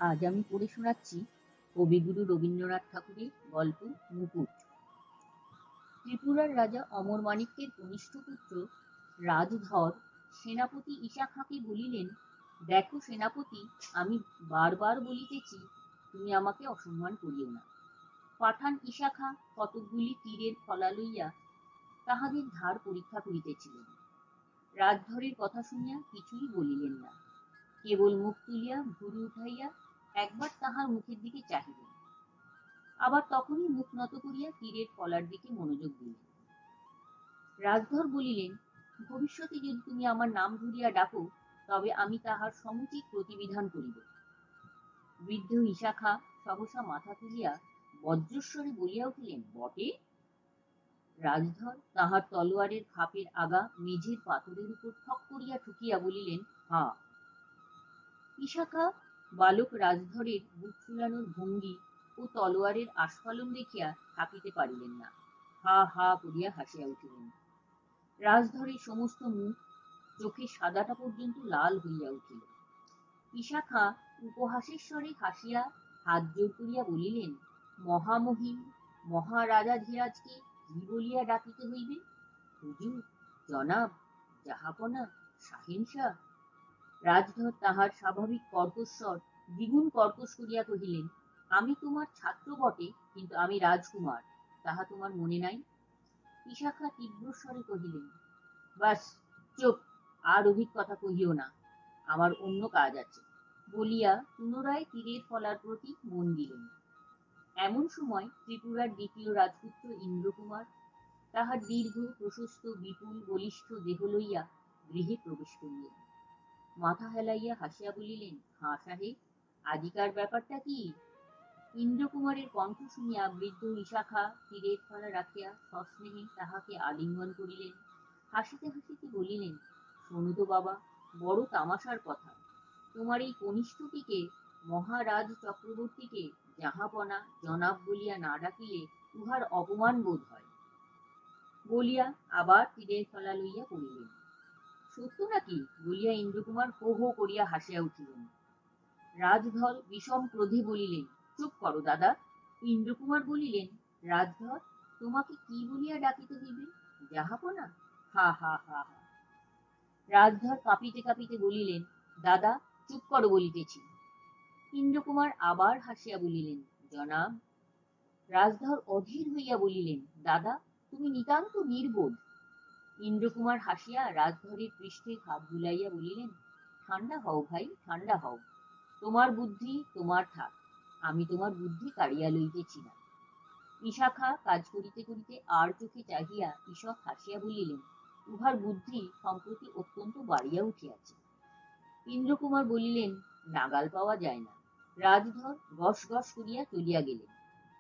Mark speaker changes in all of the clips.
Speaker 1: আজ আমি পড়ে শোনাচ্ছি কবিগুরু রবীন্দ্রনাথ ঠাকুরের গল্প মুকুট। ত্রিপুরার রাজা অমর মাণিক্যের কনিষ্ঠ পুত্র রাজধর সেনাপতি ঈশা খাঁকে বলিলেন, দেখো সেনাপতি, আমি বারবার বলিতেছি, তুমি আমাকে অসম্মান করিও না। পাঠান ঈশা খাঁ কতকগুলি তীরের ফলা লইয়া তাহাদের ধার পরীক্ষা করিতেছিলেন। রাজধরের কথা শুনিয়া কিছুই বলিলেন না, কেবল মুখ তুলিয়া ভুরু উঠাইয়া একবার তাহার মুখের দিকে চাহিলেন, আবার তখনই মুখ নত করিয়া তীরের ফলার দিকে মনোযোগ দিলেন। রাজধর বলিলেন, ভবিষ্যতে যদি তুমি আমার নাম ধরিয়া ডাকো, তবে আমি তাহার সমুচিত প্রতিবিধান করিব। বৃদ্ধ ঈশা খাঁ সহসা মাথা তুলিয়া বজ্রস্বরে বলিয়া উঠিলেন, বটে? রাজধর তাহার তলোয়ারের খাপের আগা মেঝের পাথরের উপর ঠক করিয়া ঠুকিয়া বলিলেন, হাঁ। ঈশা খাঁ বালক রাজধরের বুক ফুলানোর ভঙ্গি ও তলোয়ারের আস্ফালন দেখিয়া থাকিতে পারিলেন না, হা হা করিয়া হাসিয়া উঠিলেন। রাজধরের সমস্ত মুখ, চোখের সাদাটা পর্যন্ত লাল হইয়া উঠিল। ঈশা খাঁ উপহাসের স্বরে হাসিয়া হাত জোর করিয়া বলিলেন, মহামহিম মহারাজাধিরাজকে কি বলিয়া ডাকিতে হইবে? হুজুর, জনাব, জাহাপনা, শাহেনশাহ। রাজধর তাহার স্বাভাবিক কর্কশ্বর দ্বিগুণ কর্কশ করিয়া কহিলেন, আমি তোমার ছাত্র বটে, কিন্তু আমি রাজকুমার, তাহা তোমার মনে নাই? ঈশা খাঁ তীব্রস্বরে কহিলেন, বাস, চুপ, আর অধিক কথা কহিও না, আমার অন্য কাজ আছে, বলিয়া পুনরায় তীরের ফলার প্রতি মন দিলেন। এমন সময় ত্রিপুরার দ্বিতীয় রাজপুত্র ইন্দ্রকুমার তাহার দীর্ঘ প্রশস্ত বিপুল বলিষ্ঠ দেহ লইয়া গৃহে প্রবেশ করিলেন। মাথা হেলাইয়া হাসিয়া বলিলেন, হাঁ সাহেব, আজিকার ব্যাপারটা কি? ইন্দ্রকুমারের কণ্ঠ শুনিয়া বৃদ্ধ ঈশা খাঁ তীরের ফলা রাখিয়া সস্নেহে তাহাকে আলিঙ্গন করিলেন। হাসিতে হাসিতে বলিলেন, শোনো তো বাবা, বড় তামাশার কথা, তোমার এই কনিষ্ঠটিকে, মহারাজ চক্রবর্তীকে জাহাপনা জনাব বলিয়া না ডাকিলে উহার অপমান বোধ হয়। বলিয়া আবার তীরের ফলা লইয়া পড়িলেন। সত্য নাকি? বলিয়া ইন্দ্রকুমার হো হো করিয়া হাসিয়া উঠিলেন। রাজধর বিষম ক্রোধে বলিলেন, চুপ করো দাদা। ইন্দ্রকুমার বলিলেন, রাজধর, তোমাকে কি বলিয়া ডাকিতে হইবে? জাহাপনা? হা হা হা হা। রাজধর কাঁপিতে কাঁপিতে বলিলেন, দাদা, চুপ করো বলিতেছি। ইন্দ্রকুমার আবার হাসিয়া বলিলেন, জনাব। রাজধর অধীর হইয়া বলিলেন, দাদা, তুমি নিতান্ত নির্বোধ। ইন্দ্রকুমার হাসিয়া রাজধরের পৃষ্ঠে হাত বুলাইয়া বলিলেন, ঠান্ডা হও ভাই, ঠান্ডা হও, তোমার বুদ্ধি তোমার থাক, আমি তোমার বুদ্ধি কাড়িয়া লইতেছি না। ঈশা খাঁ কাজ করিতে করিতে আর চোখে চাহিয়া ঈষৎ হাসিয়া বলিলেন, উহার বুদ্ধি সম্প্রতি অত্যন্ত বাড়িয়া উঠিয়াছে। ইন্দ্রকুমার বলিলেন, নাগাল পাওয়া যায় না। রাজধর গস গস করিয়া চলিয়া গেলেন।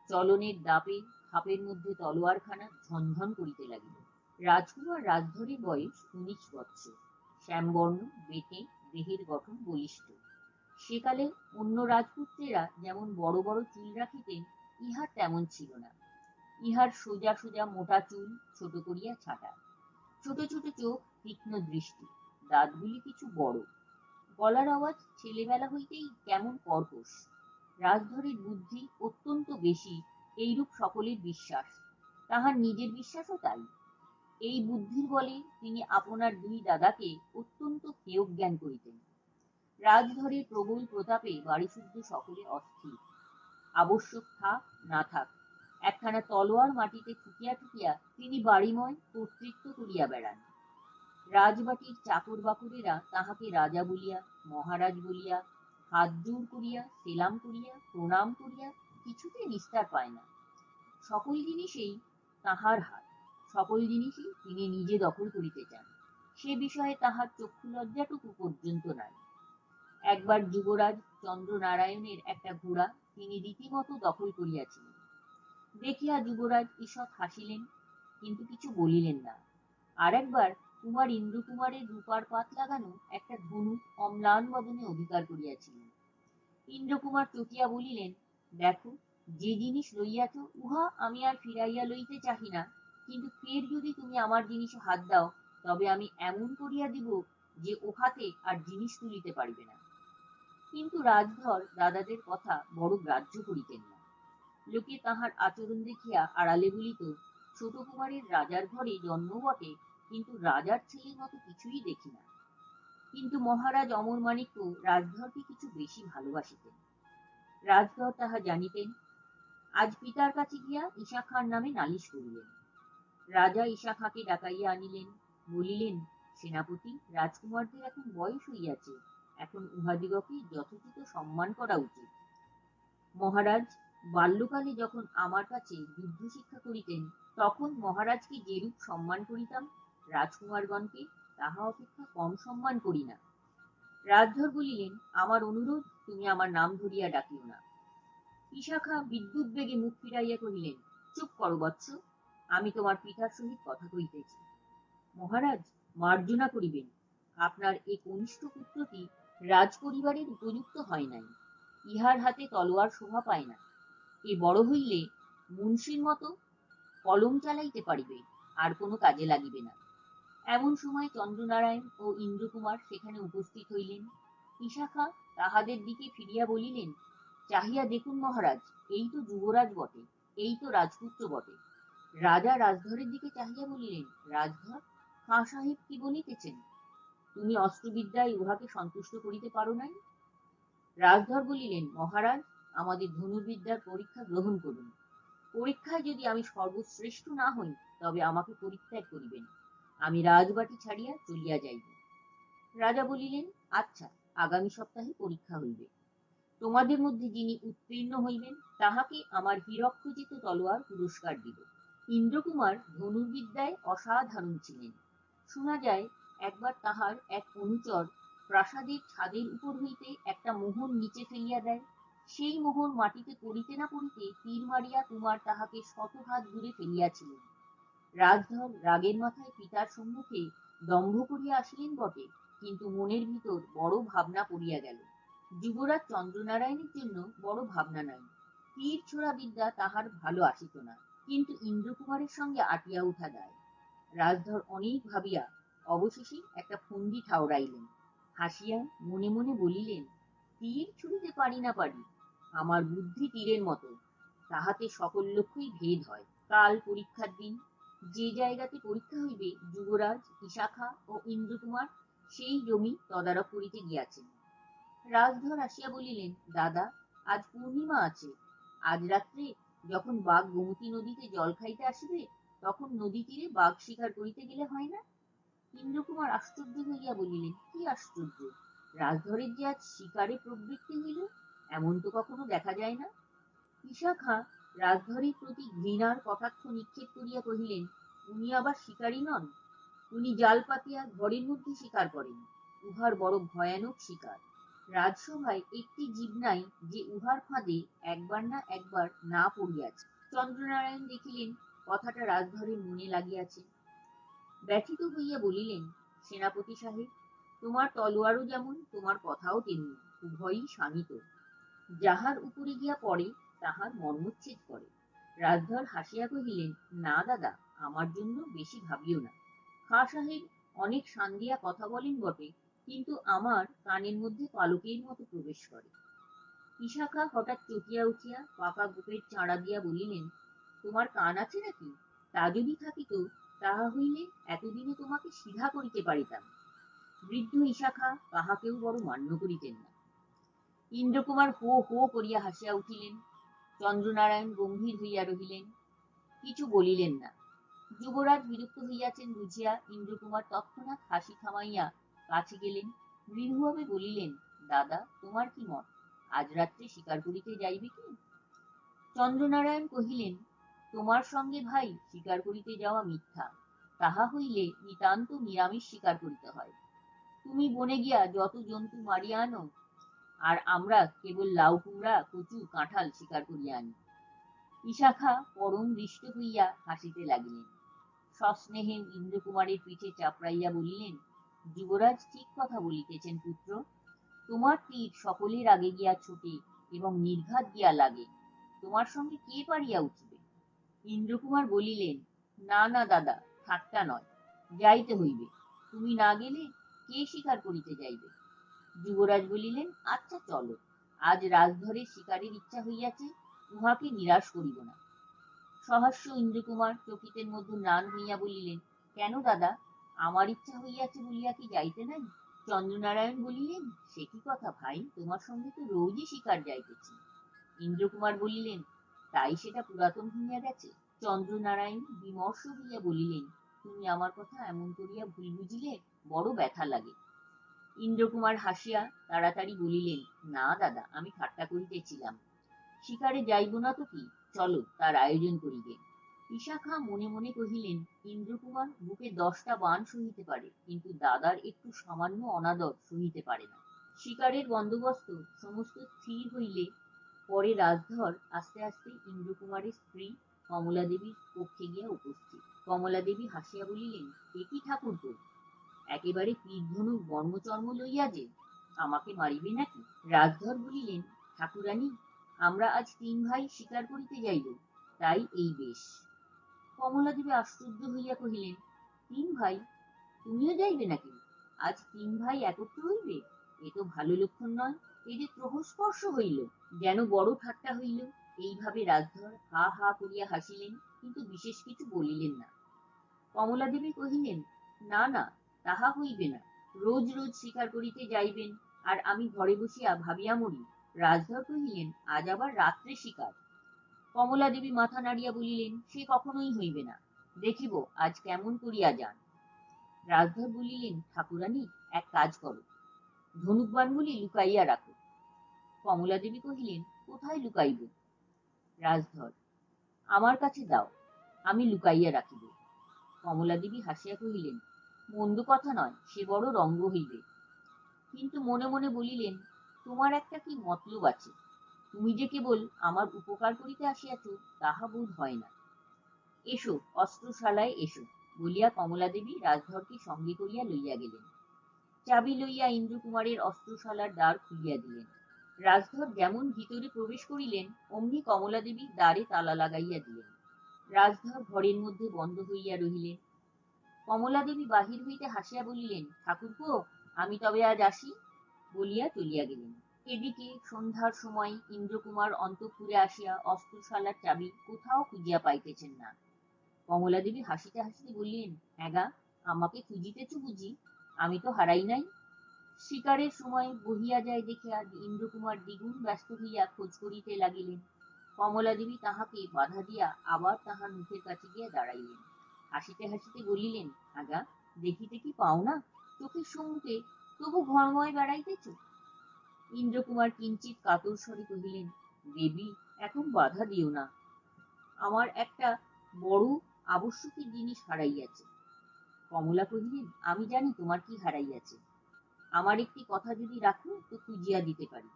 Speaker 1: চলনের দাপে খাপের মধ্যে তলোয়ারখানা ঝনঝন করিতে লাগিল। রাজকুমার রাজধরের বয়স 19 বৎসর, শ্যামবর্ণ, বেঁটে, দেহের গঠন বলিষ্ঠ। সেকালে অন্য রাজপুত্রেরা যেমন বড় বড় চুল রাখিতেন, ইহার তেমন ছিল না। ইহার সোজা সোজা মোটা চুল ছোট করিয়া ছাটা, ছোট ছোট চোখ, তীক্ষ্ণ দৃষ্টি, দাঁতগুলি কিছু বড়, গলার আওয়াজ ছেলেবেলা হইতেই কেমন কর্কশ। রাজধরের বুদ্ধি অত্যন্ত বেশি, এইরূপ সকলের বিশ্বাস, তাহার নিজের বিশ্বাসও তাই। এই বুদ্ধির বলে তিনি আপনার দুই দাদাকে অত্যন্ত হেয় জ্ঞান করিতেন। রাজধরের প্রবল প্রতাপে বাড়িশুদ্ধ সকলে অস্থির। আবশ্যক থাক না থাক, একখানা তলোয়ার মাটিতে ঠুকিয়া ঠুকিয়া তিনি বাড়িময় কর্তৃত্ব করিয়া বেড়ান। রাজবাটির চাকর বাকরেরা তাহাকে রাজা বলিয়া, মহারাজ বলিয়া, হাত জোর করিয়া, সেলাম করিয়া, প্রণাম করিয়া কিছুতে নিস্তার পায় না। সকল জিনিসেই তাহার হাত, সকল জিনিসই তিনি নিজে দখল করিতে চান, সে বিষয়ে তাহার চক্ষু লজ্জাটুকু পর্যন্ত নাই। একবার যুবরাজ চন্দ্রনারায়ণের একটা ঘোড়া তিনি রীতিমতো দখল করিয়াছিলেন। দেখিয়া যুবরাজ ঈষৎ হাসিলেন, কিন্তু কিছু বলিলেন না। আর একবার কুমার ইন্দ্রকুমারের রূপার পাত লাগানো একটা ধনুক অম্লান বদনে অধিকার করিয়াছিলেন। ইন্দ্রকুমার চটিয়া বলিলেন, দেখো, যে জিনিস লইয়াছ উহা আমি আর ফিরাইয়া লইতে চাহি না, কিন্তু ফের যদি তুমি আমার জিনিসে হাত দাও, তবে আমি এমন করিয়া দিব যে ওহাতে আর জিনিস তুলিতে পারিবে না। কিন্তু রাজধর দাদাদের কথা বড় গ্রাহ্য করিতেন না। লোকে তাহার আচরণ দেখিয়া আড়ালে বলিত, ছোট কুমারের রাজার ঘরে জন্ম বটে, কিন্তু রাজার ছেলের মতো কিছুই দেখি না। কিন্তু মহারাজ অমরমাণিক্য রাজধরকে কিছু বেশি ভালোবাসিতেন। রাজধর তাহা জানিতেন। আজ পিতার কাছে গিয়া ঈশা খাঁর নামে নালিশ করিলেন। রাজা ঈশা খাঁকে ডাকাইয়া আনিলেন, বলিলেন, সেনাপতি, রাজকুমারদের এখন বয়স হইয়াছে, এখন উহাদিগকে যথোচিত সম্মান করা উচিত। মহারাজ, বাল্যকালে যখন আমার কাছে যুদ্ধ শিক্ষা করিতেন, তখন মহারাজকে যেরূপ সম্মান করিতাম, রাজকুমারগণকে তাহা অপেক্ষা কম সম্মান করি না। রাজধর বলিলেন, আমার অনুরোধ, তুমি আমার নাম ধরিয়া ডাকিও না। ঈশা খাঁ বিদ্যুৎ বেগে মুখ ফিরাইয়া কহিলেন, চুপ করো বৎস, আমি তোমার পিতার সহিত কথা কইতেছি। মহারাজ, মার্জনা করিবেন, আপনার এই কনিষ্ঠ পুত্রটি রাজ পরিবারের উপযুক্ত হয় নাই। ইহার হাতে তলোয়ার শোভা পায় না। এ বড় হইলে মুন্সির মতো কলম চালাইতে পারিবে, আর কোনো কাজে লাগিবে না। এমন সময় চন্দ্রনারায়ণ ও ইন্দ্রকুমার সেখানে উপস্থিত হইলেন। ঈশা খাঁ তাহাদের দিকে ফিরিয়া বলিলেন, চাহিয়া দেখুন মহারাজ, এই তো যুবরাজ বটে, এই তো রাজপুত্র বটে। রাজা রাজধরের দিকে চাহিয়া বলিলেন, রাজধর, খাঁ সাহেব কি বলিতেছেন? তুমি অস্ত্রবিদ্যায় উহাকে সন্তুষ্ট করিতে পারো নাই? রাজধর বলিলেন, মহারাজ, আমাদের ধনুর্বিদ্যার পরীক্ষা গ্রহণ করুন। পরীক্ষায় যদি আমি সর্বশ্রেষ্ঠ না হই, তবে আমাকে পরিত্যাগ করিবেন। আমি রাজবাটি ছাড়িয়া চলিয়া যাইব। রাজা বলিলেন, আচ্ছা, আগামী সপ্তাহে পরীক্ষা হইবে। তোমাদের মধ্যে যিনি উত্তীর্ণ হইবেন, তাহাকে আমার হীরকখচিত তলোয়ার পুরস্কার দিব। ইন্দ্রকুমার ধনুর্বিদ্যায় অসাধারণ ছিলেন। শোনা যায়, একবার তাহার এক অনুচর প্রাসাদের ছাদের উপর হইতে একটা মোহর নিচে ফেলিয়া দেয়। সেই মোহর মাটিতে পড়িতে না পড়িতে তীর মারিয়া কুমার তাহাকে শত হাত দূরে ফেলিয়াছিলেন। রাজধর রাগের মাথায় পিতার সম্মুখে দম্ভ করিয়া আসিলেন বটে, কিন্তু মনের ভিতর বড় ভাবনা পড়িয়া গেল। যুবরাজ চন্দ্রনারায়ণের জন্য বড় ভাবনা নাই। তীর ছোড়া বিদ্যা তাহার ভালো আসিত না, কিন্তু ইন্দ্রকুমারের সঙ্গে আটিয়া উঠা দায়। রাজধর অনেক ভাবিয়া অবশেষে একটা ফন্দি ঠাউরাইলেন। হাসিয়া মনে মনে বলিলেন, তীর ছুঁড়িতে পারি না পারি, আমার বুদ্ধি তীরের মতো, তাহাতে সকল লক্ষ্যই ভেদ হয়। কাল পরীক্ষার দিন। যে জায়গাতে পরীক্ষা হইবে, যুবরাজ, ঈশা খাঁ ও ইন্দ্রকুমার সেই জমি তদারক করিতে গিয়াছেন। রাজধর আসিয়া বলিলেন, দাদা, আজ পূর্ণিমা আছে। আজ রাত্রে যখন বাঘ গোমতী নদীতে জল খাইতে আসিবে, তখন নদী তীরে বাঘ শিকার করিতে গেলে হয় না? ইন্দ্রকুমার আশ্চর্য হইয়া বলিলেন, কি আশ্চর্য! রাজধরের যে আজ শিকারে প্রবৃত্তি হইল, এমন তো কখনো দেখা যায় না। ঈশা খাঁ রাজধরের প্রতি ঘৃণার কটাক্ষ নিক্ষেপ করিয়া কহিলেন, উনি আবার শিকারী নন, উনি জাল পাতিয়া ঘরের মধ্যে শিকার করেন। উহার বড় ভয়ানক শিকার। রাজসভায় একটি জীব নাই যে উহার ফাঁদে একবার না একবার না পড়িয়াছে। চন্দ্রনারায়ণ দেখিলেন কথাটা রাজধরের মনে লাগিয়াছে। ব্যথিত হইয়া বলিলেন, সেনাপতি সাহেব, তোমার তলোয়ারও যেমন, তোমার কথাও তেমনি, উভয়ই শানিত। যাহার উপরে গিয়া পড়ে, তাহার মর্মচ্ছেদ করে। রাজধর হাসিয়া কহিলেন, না দাদা, আমার জন্য বেশি ভাবিও না। খাঁ সাহেব অনেক শান দিয়া কথা বলেন বটে, কিন্তু আমার কানের মধ্যে পালকের মতো প্রবেশ করে। ঈশা খাঁ হঠাৎ চটিয়া উঠিয়া পাকা বুকের চাঁড়া দিয়া বলিলেন, তোমার কান আছে নাকি? তা যদি থাকিত, তাহা হইলে এতদিনে তোমাকে সিধা করিতে পারিতাম। বৃদ্ধ ঈশা খাঁ কাহাকেও বড় মান্য করিতেন না। ইন্দ্রকুমার হো হো করিয়া হাসিয়া উঠিলেন। চন্দ্রনারায়ণ গম্ভীর হইয়া রহিলেন, কিছু বলিলেন না। যুবরাজ বিরক্ত হইয়াছেন বুঝিয়া ইন্দ্রকুমার তৎক্ষণাৎ হাসি থামাইয়া কাছে গেলেন, মৃদুভাবে বলিলেন, দাদা, তোমার কি মত? আজ রাত্রে শিকার করিতে যাইবে কি? চন্দ্রনারায়ণ কহিলেন, তোমার সঙ্গে ভাই শিকার করিতে যাওয়া মিথ্যা। তাহা হইলে নিতান্ত নিরামিষ শিকার করিতে হয়। তুমি বনে গিয়া যত জন্তু মারিয়া আনো, আর আমরা কেবল লাউ কুমড়া, কচু, কাঁঠাল শিকার করিয়া আনি। ঈশা খাঁ পরম হৃষ্ট হইয়া হাসিতে লাগিলেন। সস্নেহে ইন্দ্রকুমারের পিঠে চাপড়াইয়া বলিলেন, যুবরাজ ঠিক কথা বলিতেছেন পুত্র। তোমার তীর সকলের আগে গিয়া ছোটে এবং নির্ঘাত গিয়া লাগে। তোমার সঙ্গে কে পারিয়া উঠিবে? ইন্দ্রকুমার বলিলেন, না না দাদা, ঠাট্টা নয়, যাইতে হইবে। তুমি না গেলে কে শিকার করিতে যাইবে? যুবরাজ বলিলেন, আচ্ছা চলো, আজ রাজধরের শিকারের ইচ্ছা হইয়াছে, উহাকে নিরাশ করিব না। সহাস্য ইন্দ্রকুমার চকিতের মধ্যে ম্লান হইয়া বলিলেন, কেন দাদা, আমার ইচ্ছা হইয়াছে বলিয়া কি যাইতে নাই? চন্দ্রনারায়ণ বলিলেন, সে কি কথা ভাই, তোমার সঙ্গে তো রোজই শিকার যাইতেছি। ইন্দ্রকুমার বলিলেন, তাই সেটা পুরাতন হইয়া গেছে। চন্দ্রনারায়ণ বিমর্ষ হইয়া বলিলেন, তুমি আমার কথা এমন করিয়া ভুল বুঝিলে বড় ব্যথা লাগে। ইন্দ্রকুমার হাসিয়া তাড়াতাড়ি বলিলেন, না দাদা, আমি ঠাট্টা করিতেছিলাম। শিকারে যাইব না তো কি, চলো তার আয়োজন করিবে। বিশাখা মনে মনে কহিলেন, ইন্দ্রকুমার বুকে 10টা বাণ সহিতে পারে, কিন্তু দাদার একটু সামান্য অনাদর সহিতে পারে না। শিকারের বন্দোবস্ত সমস্ত স্থির হইলে পরে রাজধর আস্তে আস্তে ইন্দ্রকুমারের স্ত্রী কমলা দেবীর পক্ষে গিয়া উপস্থিত। কমলা দেবী হাসিয়া বলিলেন, এ কি ঠাকুরপো, একেবারে তীর-ধনুক বর্মচর্ম লইয়া যে, আমাকে মারিবে নাকি? রাজধর বলিলেন, ঠাকুরানী, আমরা আজ 3 ভাই শিকার করিতে যাইব, তাই এই বেশ। কমলা দেবী আশ্চর্য হইয়া কহিলেন, 3 ভাই, তুমিও যাইবে নাকি? আজ 3 ভাই একত্র হইবে, এ তো ভালো লক্ষণ নয়। এই যে প্রহস্পর্শ হইল, যেন বড় ঠাট্টা হইল। এইভাবে রাজধর হা হা করিয়া হাসিলেন, কিন্তু বিশেষ কিছু বলিলেন না। কমলা দেবী কহিলেন, না না, তাহা হইবে না। রোজ রোজ শিকার করিতে যাইবেন, আর আমি ঘরে বসিয়া ভাবিয়া মরি। রাজধর কহিলেন, আজ আবার রাত্রে শিকার। কমলা দেবী মাথা নাড়িয়া বলিলেন, সে কখনোই হইবে না, দেখিব আজ কেমন করিয়া যান। রাজধর বলিলেন, ঠাকুরানী, এক কাজ করো, ধনুকবাণগুলি লুকাইয়া রাখো। কমলা দেবী কহিলেন, কোথায় লুকাইব? রাজধর, আমার কাছে দাও, আমি লুকাইয়া রাখিব। কমলা দেবী হাসিয়া কহিলেন, মন্দ কথা নয়, সে বড় রঙ্গ হইবে। কিন্তু মনে মনে বলিলেন, তোমার একটা কি মতলব আছে, তুমি যে কেবল আমার উপকার করিতে আসিয়াছ, তাহা বোধ হয় না। এসো, অস্ত্রশালায় এসো, বলিয়া কমলা দেবী রাজধরকে সঙ্গে করিয়া লইয়া গেলেন। চাবি লইয়া ইন্দ্রকুমারের অস্ত্রশালার দ্বার খুলিয়া দিলেন। রাজধর যেমন ভিতরে প্রবেশ করিলেন, অমনি কমলা দেবী দ্বারে তালা লাগাইয়া দিলেন। রাজধর ঘরের মধ্যে বন্ধ হইয়া রহিলেন। কমলা দেবী বাহির হইতে হাসিয়া বলিলেন, ঠাকুরপো, আমি তবে আজ আসি, বলিয়া চলিয়া গেলেন। এদিকে সন্ধ্যার সময় ইন্দ্রকুমার অন্তঃপুরে আসিয়া অস্ত্রশালার চাবি কোথাও খুঁজিয়া পাইতেছেন না। কমলা দেবী হাসিতে হাসিতে বললেন, হ্যাঁ, আমাকে খুঁজিতেছ বুঝি? আমি তো হারাই নাই। শিকারের সময় বহিয়া যায় দেখিয়া ইন্দ্রকুমার দ্বিগুণ ব্যস্ত হইয়া খোঁজ করিতে লাগিলেন। কমলা দেবী তাহাকে বাধা দিয়া আবার তাহার মুখের কাছে গিয়া দাঁড়াইলেন। হাসিতে হাসিতে বলিলেন, আগা, দেখিতে কি পাও না, চোখের সম্মুখে, তবু ঘরময় বেড়াইতেছ? ইন্দ্রকুমার কিঞ্চিৎ কাতর স্বরে কহিলেন, দেবী, এখন বাধা দিও না, আমার একটা বড় আবশ্যকীয় জিনিস হারাইয়াছে। কমলা কহিলেন, আমি জানি তোমার কি হারাইয়াছে, আমার একটি কথা যদি রাখো তো খুঁজিয়া দিতে পারি।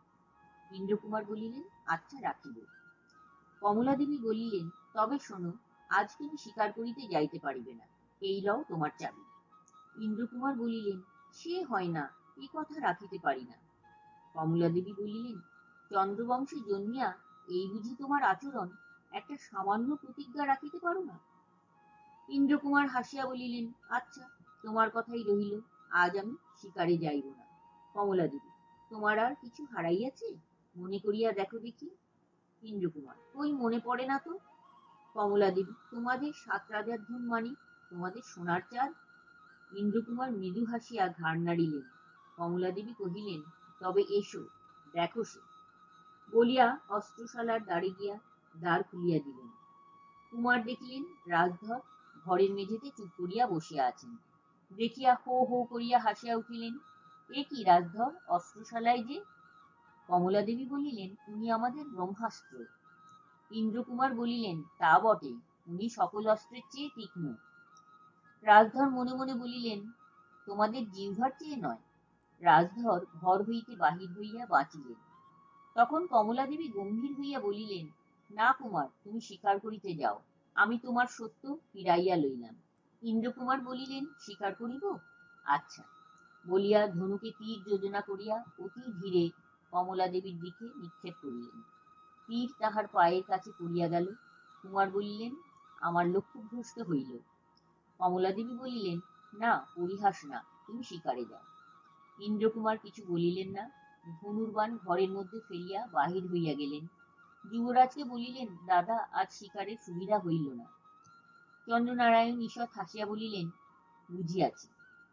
Speaker 1: ইন্দ্রকুমার বলিলেন, আচ্ছা, রাখিব। কমলা দেবী বলিলেন, তবে শোনো, আজ তুমি শিকার করিতে যাইতে পারিবে না, এই লও তোমার চাবি। ইন্দ্রকুমার বলিলেন, সে হয় না, এ কথা রাখিতে পারি না। কমলা দেবী বলিলেন, চন্দ্রবংশে জন্মিয়া এই বুঝি তোমার আচরণ, একটা সামান্য প্রতিজ্ঞা রাখিতে পারো না? ইন্দ্রকুমার হাসিয়া বলিলেন, আচ্ছা, তোমার কথাই রহিল, আজ আমি শিকারে যাইব না। কমলা দেবী, তোমার আর কিছু হারাইয়াছে? মনে করিয়া দেখো দেখি। ইন্দ্রকুমার, ওই মনে পড়ে না তো। কমলা দেবী, তোমাদের 7 রাজার ধন, মানে তোমাদের সোনার চাঁদ। ইন্দ্রকুমার মৃদু হাসিয়া ঘাড় নাড়িলেন। কমলা দেবী কহিলেন, তবে এসো, দেখো সে, বলিয়া অস্ত্রশালার দ্বারে গিয়া দ্বার খুলিয়া দিলেন। কুমার দেখিলেন রাজধর ঘরের মেঝেতে চুপ করিয়া বসিয়া আছেন। দেখিয়া হো হো করিয়া হাসিয়া উঠিলেন। এ কি রাজধর, অস্ত্রশালায় যে? কমলা দেবী বলিলেন, উনি আমাদের ব্রহ্মাস্ত্র। ইন্দ্রকুমার বলিলেন, তা বটে, উনি সকল অস্ত্রের চেয়ে তীক্ষ্ণ। রাজধর মনে মনে বলিলেন, তোমাদের জিহ্বার চেয়ে নয়। রাজধর ঘর হইতে বাহির হইয়া বাঁচিলেন। তখন কমলা দেবী গম্ভীর হইয়া বলিলেন, না কুমার, তুমি শিকার করিতে যাও, আমি তোমার সত্য ফিরাইয়া লইলাম। ইন্দ্রকুমার বলিলেন, শিকার করিব? আচ্ছা, বলিয়া ধনুকে তীর যোজনা করিয়া অতি ধীরে কমলা দেবীর দিকে নিক্ষেপ করিলেন। তীর তাহার পায়ের কাছে পড়িয়া গেল। কুমার বলিলেন, আমার লক্ষ্যভ্রষ্ট হইল। কমলা দেবী বলিলেন, না, পরিহাস না, তুমি শিকারে যাও। ইন্দ্রকুমার কিছু বলিলেন না, ধনুর্বাণ ঘরের মধ্যে ফেলিয়া বাহির হইয়া গেলেন। যুবরাজকে বলিলেন, দাদা, আজ শিকারের সুবিধা হইল না। চন্দ্রনারায়ণ ঈষৎ হাসিয়া বলিলেন, বুঝিয়াছি,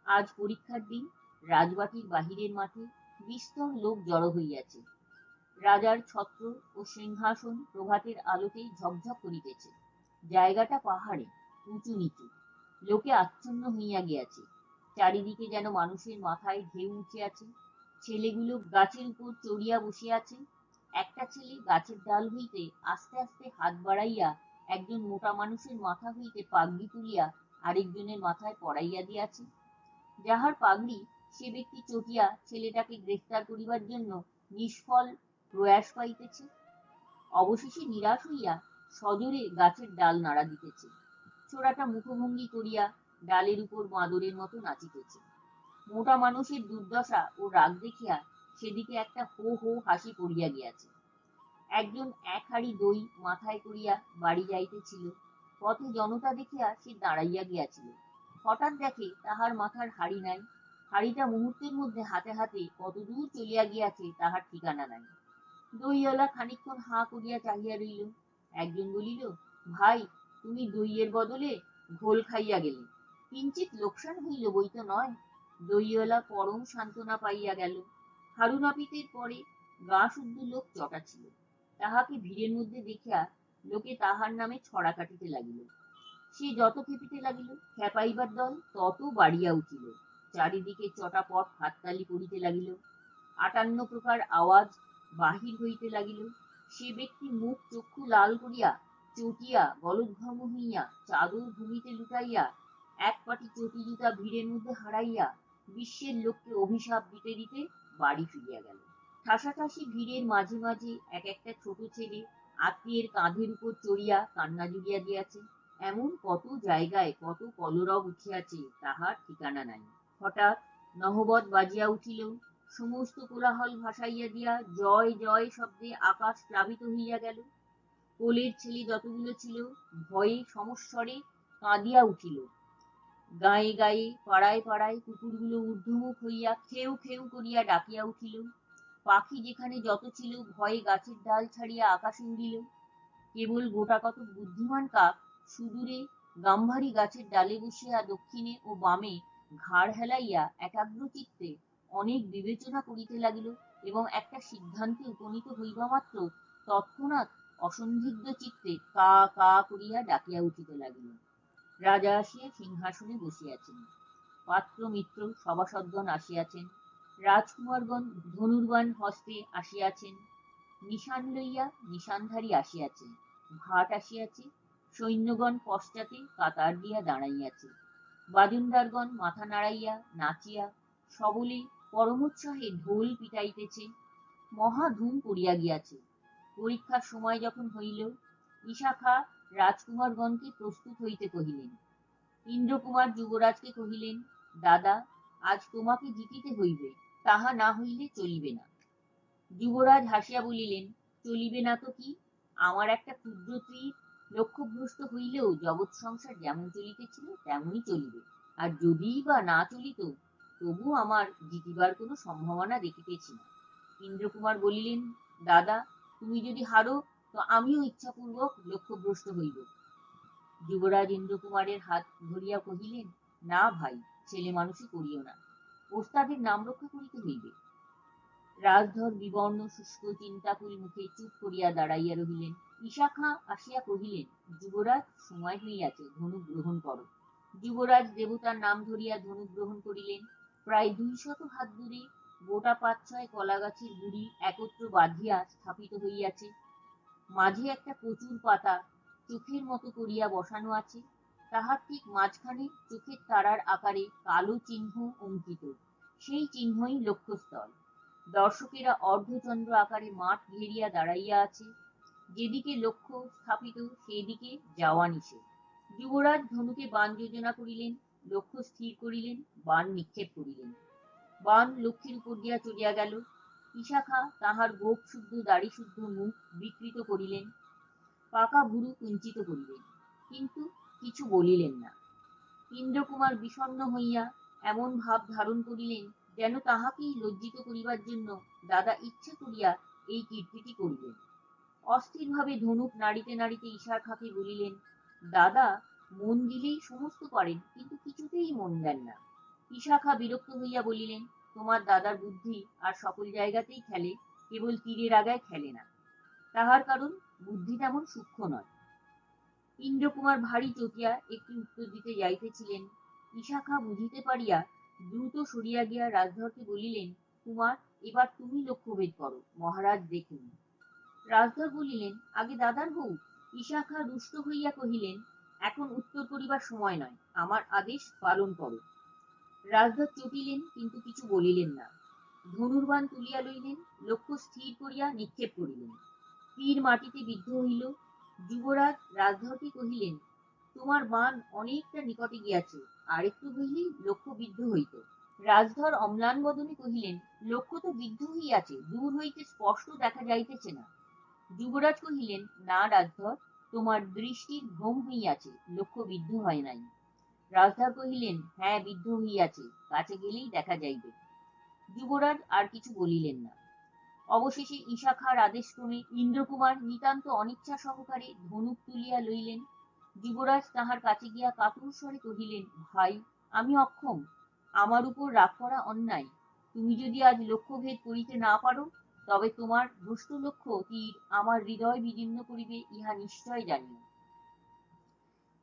Speaker 1: আজ পরীক্ষার দিন। রাজবাটির বাহিরের মাঠে বিস্তর লোক জড়ো হইয়াছে। রাজার ছত্র ও সিংহাসন প্রভাতের আলোতে ঝকঝক করিতেছে। জায়গাটা পাহাড়ে, উঁচু নিচু, লোকে আচ্ছন্ন হইয়া গিয়াছে। চারিদিকে যেন মানুষের মাথায় ঢেউ উঠিয়াছে। ছেলেগুলো গাছের উপর চড়িয়া বসিয়াছে। একটা ছেলে গাছের ডাল হইতে আস্তে আস্তে হাত বাড়াইয়া একজন মোটা মানুষের মাথা হইতে পাগড়ি তুলিয়া আরেকজনের মাথায় পরাইয়া দিয়াছে। যাহার পাগড়ি, সে ব্যক্তি চটিয়া ছেলেটাকে গ্রেফতার করিবার জন্য নিষ্ফল প্রয়াস পাইতেছে। অবশেষে নিরাশ হইয়া সজোরে গাছের ডাল নাড়া দিতেছে। ছোড়াটা মুখভঙ্গি করিয়া ডালের উপর বাঁদরের মতো নাচিতেছে। মোটা মানুষের দুর্দশা ও রাগ দেখিয়া সেদিকে একটা হো হো হাসি পড়িয়া গিয়াছে। একজন এক হাঁড়ি দই মাথায় করিয়া বাড়ি যাইতেছিল। পথে জনতা দেখিয়া সে দাঁড়াইয়া গিয়াছিল। হঠাৎ দেখে তাহার মাথার হাঁড়ি নাই। হাঁড়িটা মুহূর্তের মধ্যে হাতে হাতে কতদূর চলিয়া গিয়াছে তাহার ঠিকানা নাই। দইওয়ালা খানিকক্ষণ হাঁ করিয়া চাহিয়া রইল। একজন বলিল, ভাই, তুমি দইয়ের বদলে ঘোল খাইয়া গেলে, কিঞ্চিৎ লোকসান হইল বই তো নয়। দইওয়ালা পরম সান্ত্বনা পাইয়া গেল। হারু নাপিতের পরে গা শুদ্ধ লোক জটা ছিল। তাহাকে ভিড়ের মধ্যে দেখিয়া লোকে তাহার নামে ছড়া কাটিতে লাগিল। সে যত খেপিতে লাগিল, খেপাইবার দল তত বাড়িয়া উঠিল। চারিদিকে চটাপট হাততালি পড়িতে লাগিল। ৫৮ প্রকার আওয়াজ বাহির হইতে লাগিল। সে ব্যক্তি মুখ চক্ষু লাল করিয়া, চটিয়া গলদঘর্ম হইয়া, চাদর ভূমিতে লুটাইয়া, এক পাটি চটি জুতা ভিড়ের মধ্যে হারাইয়া বিশ্বের লোককে অভিশাপ দিতে দিতে বাড়ি ফিরিয়া গেল। ঠাসাঠাসি ভিড়ের মাঝে মাঝে এক একটা ছোট ছেলে আত্মীয়ের কাঁধের উপর চড়িয়া কান্না জুড়িয়া দিয়াছে। এমন কত জায়গায় কত কলরব উঠিয়াছে, তাহার ঠিকানা নাই। হঠাৎ নহবৎ বাজিয়া উঠিল। সমস্ত কোলাহল ভাসাইয়া দিয়া জয় জয় শব্দে আকাশ প্লাবিত হইয়া গেল। কোলের ছেলে যতগুলো ছিল ভয়ে সমস্বরে কাঁদিয়া উঠিল। গায়ে গায়ে পাড়ায় পাড়ায় কুকুরগুলো ঊর্ধ্বমুখ হইয়া খেউ খেউ করিয়া ডাকিয়া উঠিল। পাখি যেখানে যত ছিল ভয়ে গাছের ডাল ছাড়িয়া আকাশে উড়িল। কেবল গোটা কত বুদ্ধিমান কাক সুদূরে গাম্ভারী গাছের ডালে বসিয়া দক্ষিণে ও বামে ঘাড় হেলাইয়া একাগ্র চিত্তে অনেক বিবেচনা করিতে লাগিল এবং একটা সিদ্ধান্তে উপনীত হইবা মাত্র তৎক্ষণাৎ অসন্দিগ্ধ চিত্তে কা কা করিয়া ডাকিয়া উঠিতে লাগিল। রাজা আসিয়া সিংহাসনে বসিয়াছেন। পাত্র মিত্র সভাসদগণ আসিয়াছেন। রাজকুমারগণ ধনুর্বাণ হস্তে আসিয়াছেন। নিশান লইয়া নিশানধারী আসিয়াছে। ভাট আসিয়াছে। সৈন্যগণ পশ্চাতে কাতার দিয়া দাঁড়াইয়াছে। বাজনদারগণ মাথা নাড়াইয়া নাচিয়া সবলে পরমোৎসাহে ঢোল পিটাইতেছে। মহা ধুম পড়িয়া গিয়াছে। পরীক্ষার সময় যখন হইল, ঈশাখা রাজকুমারগণকে প্রস্তুত হইতে কহিলেন। ইন্দ্রকুমার যুবরাজকে কহিলেন, দাদা, আজ তোমাকে জিতিতে হইবে, তাহা না হইলে চলিবে না। যুবরাজ হাসিয়া বলিলেন, চলিবে না তো কি? আমার একটা ক্ষুদ্র তীর লক্ষ্যভ্রষ্ট হইলেও জগৎ সংসার যেমন চলিতেছিল তেমনই চলিবে, আর যদিই বা না চলিত, তবু আমার জিতিবার কোনো সম্ভাবনা দেখিতেছি না। ইন্দ্রকুমার বলিলেন, দাদা, তুমি যদি হারো তো আমিও ইচ্ছাপূর্বক লক্ষ্যভ্রষ্ট হইব। যুবরাজ ইন্দ্রকুমারের হাত ধরিয়া কহিলেন, না ভাই, ছেলে মানুষই করিও না, ওস্তাদের নাম রক্ষা করিতে হইবে। রাজধর বিবর্ণ শুষ্ক চিন্তাকুল মুখে চুপ করিয়া দাঁড়াইয়া রহিলেন। ঈশাখা আসিয়া কহিলেন, যুবরাজ, সময় হইয়াছে, ধনুক গ্রহণ করো। যুবরাজ দেবতার নাম ধরিয়া ধনুক গ্রহণ করিলেন। প্রায় ২০০ হাত দূরে গোটা ৫-৬ কলাগাছের গুড়ি একত্র বাঁধিয়া স্থাপিত হইয়াছে। মাঝে একটা কচুর পাতা চোখের মতো করিয়া বসানো আছে। তাহার ঠিক মাঝখানে চোখের তারার আকারে কালো চিহ্ন অঙ্কিত। সেই চিহ্নই লক্ষ্যস্থল। দর্শকেরা অর্ধচন্দ্র আকারে মাঠ ঘেরিয়া দাঁড়াইয়া আছে। যেদিকে লক্ষ্য স্থাপিত সেদিকে যাওয়া নিষেধ। যুবরাজ ধনুকে বাণ যোজনা করিলেন, লক্ষ্য স্থির করিলেন, বাণ নিক্ষেপ করিলেন। বাণ লক্ষ্যের উপর দিয়া চলিয়া গেল। ঈশাখা তাহার গোপ শুদ্ধ দাড়ি শুদ্ধ মুখ বিকৃত করিলেন, পাকা ভুরু কুঞ্চিত করিলেন, কিন্তু কিছু বলিলেন না। ইন্দ্রকুমার বিষণ্ণ হইয়া এমন ভাব ধারণ করিলেন যেন তাহাকেই লজ্জিত করিবার জন্য দাদা ইচ্ছা করিয়া এই কীর্তিটি করিলেন। অস্থিরভাবে ধনুক নাড়িতে নাড়িতে ঈশার খাকে বলিলেন, দাদা মন দিলেই সমস্ত পারেন, কিন্তু কিছুতেই মন দেন না। ঈশা খা বিরক্ত হইয়া বলিলেন, তোমার দাদার বুদ্ধি আর সকল জায়গাতেই খেলে, কেবল তীরের আগায় খেলে না। তাহার কারণ বুদ্ধি তেমন সূক্ষ্ম নয়। ইন্দ্রকুমার ভারী চটিয়া একটি উত্তর দিতে যাইতেছিলেন, ঈশা খা বুঝিতে পারিয়া দ্রুত সরিয়া গিয়া রাজধরকে বলিলেন, কুমার, এবার তুমি লক্ষ্যভেদ করো, মহারাজ দেখুন। রাজধর বলিলেন, আগে দাদার বউ। ঈশা খা রুষ্ট হইয়া কহিলেন, এখন উত্তর করিবার সময় নয়, আমার আদেশ পালন করো। রাজধর চটিলেন, কিন্তু কিছু বলিলেন না। ধনুর্বাণ তুলিয়া লইলেন, লক্ষ্য স্থির করিয়া নিক্ষেপ করিলেন। তীর মাটিতে বিদ্ধ হইল। যুবরাজ রাজধরকে কহিলেন, তোমার বাণ অনেকটা নিকটে গিয়াছে, আর একটু হইলেই লক্ষ্য বিদ্ধ হইত। রাজধর অম্লান বদনে কহিলেন, লক্ষ্য তো বিদ্ধ হইয়াছে, দূর হইতে স্পষ্ট দেখা যাইতেছে না। যুবরাজ কহিলেন, না রাজধর, তোমার দৃষ্টির ভ্রম হইয়াছে, লক্ষ্য বিদ্ধ হয় নাই। রাজধর কহিলেন, হ্যাঁ, বিদ্ধ হইয়াছে, কাছে গেলেই দেখা যাইবে। যুবরাজ আর কিছু বলিলেন না। অবশেষে ঈশা খাঁর আদেশক্রমে ইন্দ্রকুমার নিতান্ত অনিচ্ছা সহকারে ধনুক তুলিয়া লইলেন। যুবরাজ তাহার কাছে গিয়া কাতর স্বরে কহিলেন, ভাই, আমি অক্ষম, আমার উপর রাগ করা অন্যায়। তুমি যদি আজ লক্ষ্যভেদ করিতে না পারো, তবে তোমার দুষ্ট লক্ষ্য তীর আমার হৃদয় বিদীর্ণ করিবে, ইহা নিশ্চয় জানিও।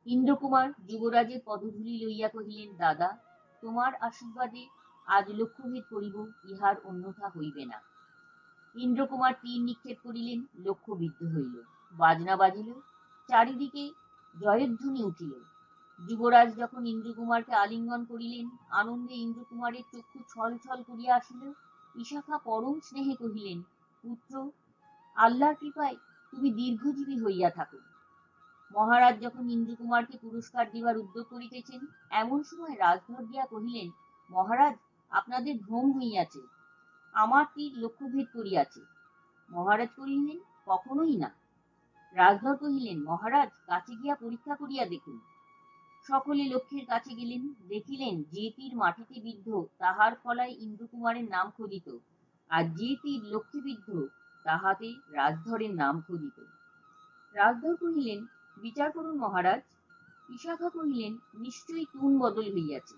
Speaker 1: ইন্দ্রকুমার যুবরাজের পদধূলি লইয়া কহিলেন, দাদা, তোমার আশীর্বাদে আজ লক্ষ্যভেদ করিব, ইহার অন্যথা হইবে না। ইন্দ্রকুমার তীর নিক্ষেপ করিলেন, লক্ষ্য বিদ্ধ হইল। বাজনা বাজিল, চারিদিকে জয়ধ্বনি উঠিল। যুবরাজ যখন ইন্দ্রকুমারকে আলিঙ্গন করিলেন, আনন্দে ইন্দ্রকুমারের চক্ষু ছল ছল করিয়া আসিল। ঈশা খা পরম স্নেহে কহিলেন, পুত্র, আল্লাহর কৃপায় তুমি দীর্ঘজীবী হইয়া থাকো। মহারাজ যখন ইন্দ্রকুমারকে পুরস্কার দিবার উদ্যোগ করিতেছেন, এমন সময় রাজধর গিয়া কহিলেন, মহারাজ, আপনাদের ভ্রম হইয়াছে, আমার তীর লক্ষ্যভেদ করিয়াছে। মহারাজ কহিলেন, কখনোই না। রাজধর কহিলেন, মহারাজ, কাছে গিয়া পরীক্ষা করিয়া দেখুন। সকলে লক্ষ্যের কাছে গেলেন, দেখিলেন যে তীর মাটিতে বিদ্ধ, তাহার ফলায় ইন্দ্রকুমারের নাম খোদিত, আর যে তীর লক্ষ্যে বিদ্ধ, তাহাতে রাজধরের নাম খোদিত। রাজধর কহিলেন, বিচার করুন মহারাজ। ঈশা খা কহিলেন, নিশ্চয়ই টুন বদল হইয়াছে।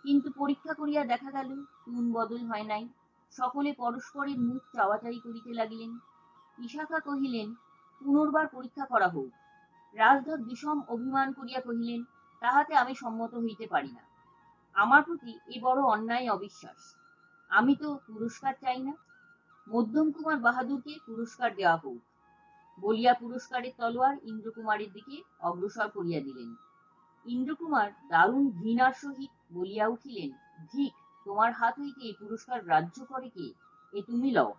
Speaker 1: কিন্তু পরীক্ষা করিয়া দেখা গেল, টুন বদল হয় নাই। সকলে পরস্পরের মুখ চাওয়াচাই করিতে লাগিলেন। ঈশা খা কহিলেন, পুনর্বার পরীক্ষা করা হোক। রাজধর বিষম অভিমান করিয়া কহিলেন, তাহাতে আমি সম্মত হইতে পারি না। আমার প্রতি এ বড় অন্যায় অবিশ্বাস। আমি তো পুরস্কার চাই না, মধ্যম কুমার বাহাদুরকে পুরস্কার দেওয়া হোক। বলিয়া পুরস্কারের তলোয়ার ইন্দ্রকুমারের দিকে অগ্রসর করিয়া দিলেন। ইন্দ্রকুমার দারুণ ঘৃণার সহিত বলিয়া উঠিলেন, ধিক, তোমার হাত হইতে এই পুরস্কার গ্রাহ্য করে কে? এ তুমি লও।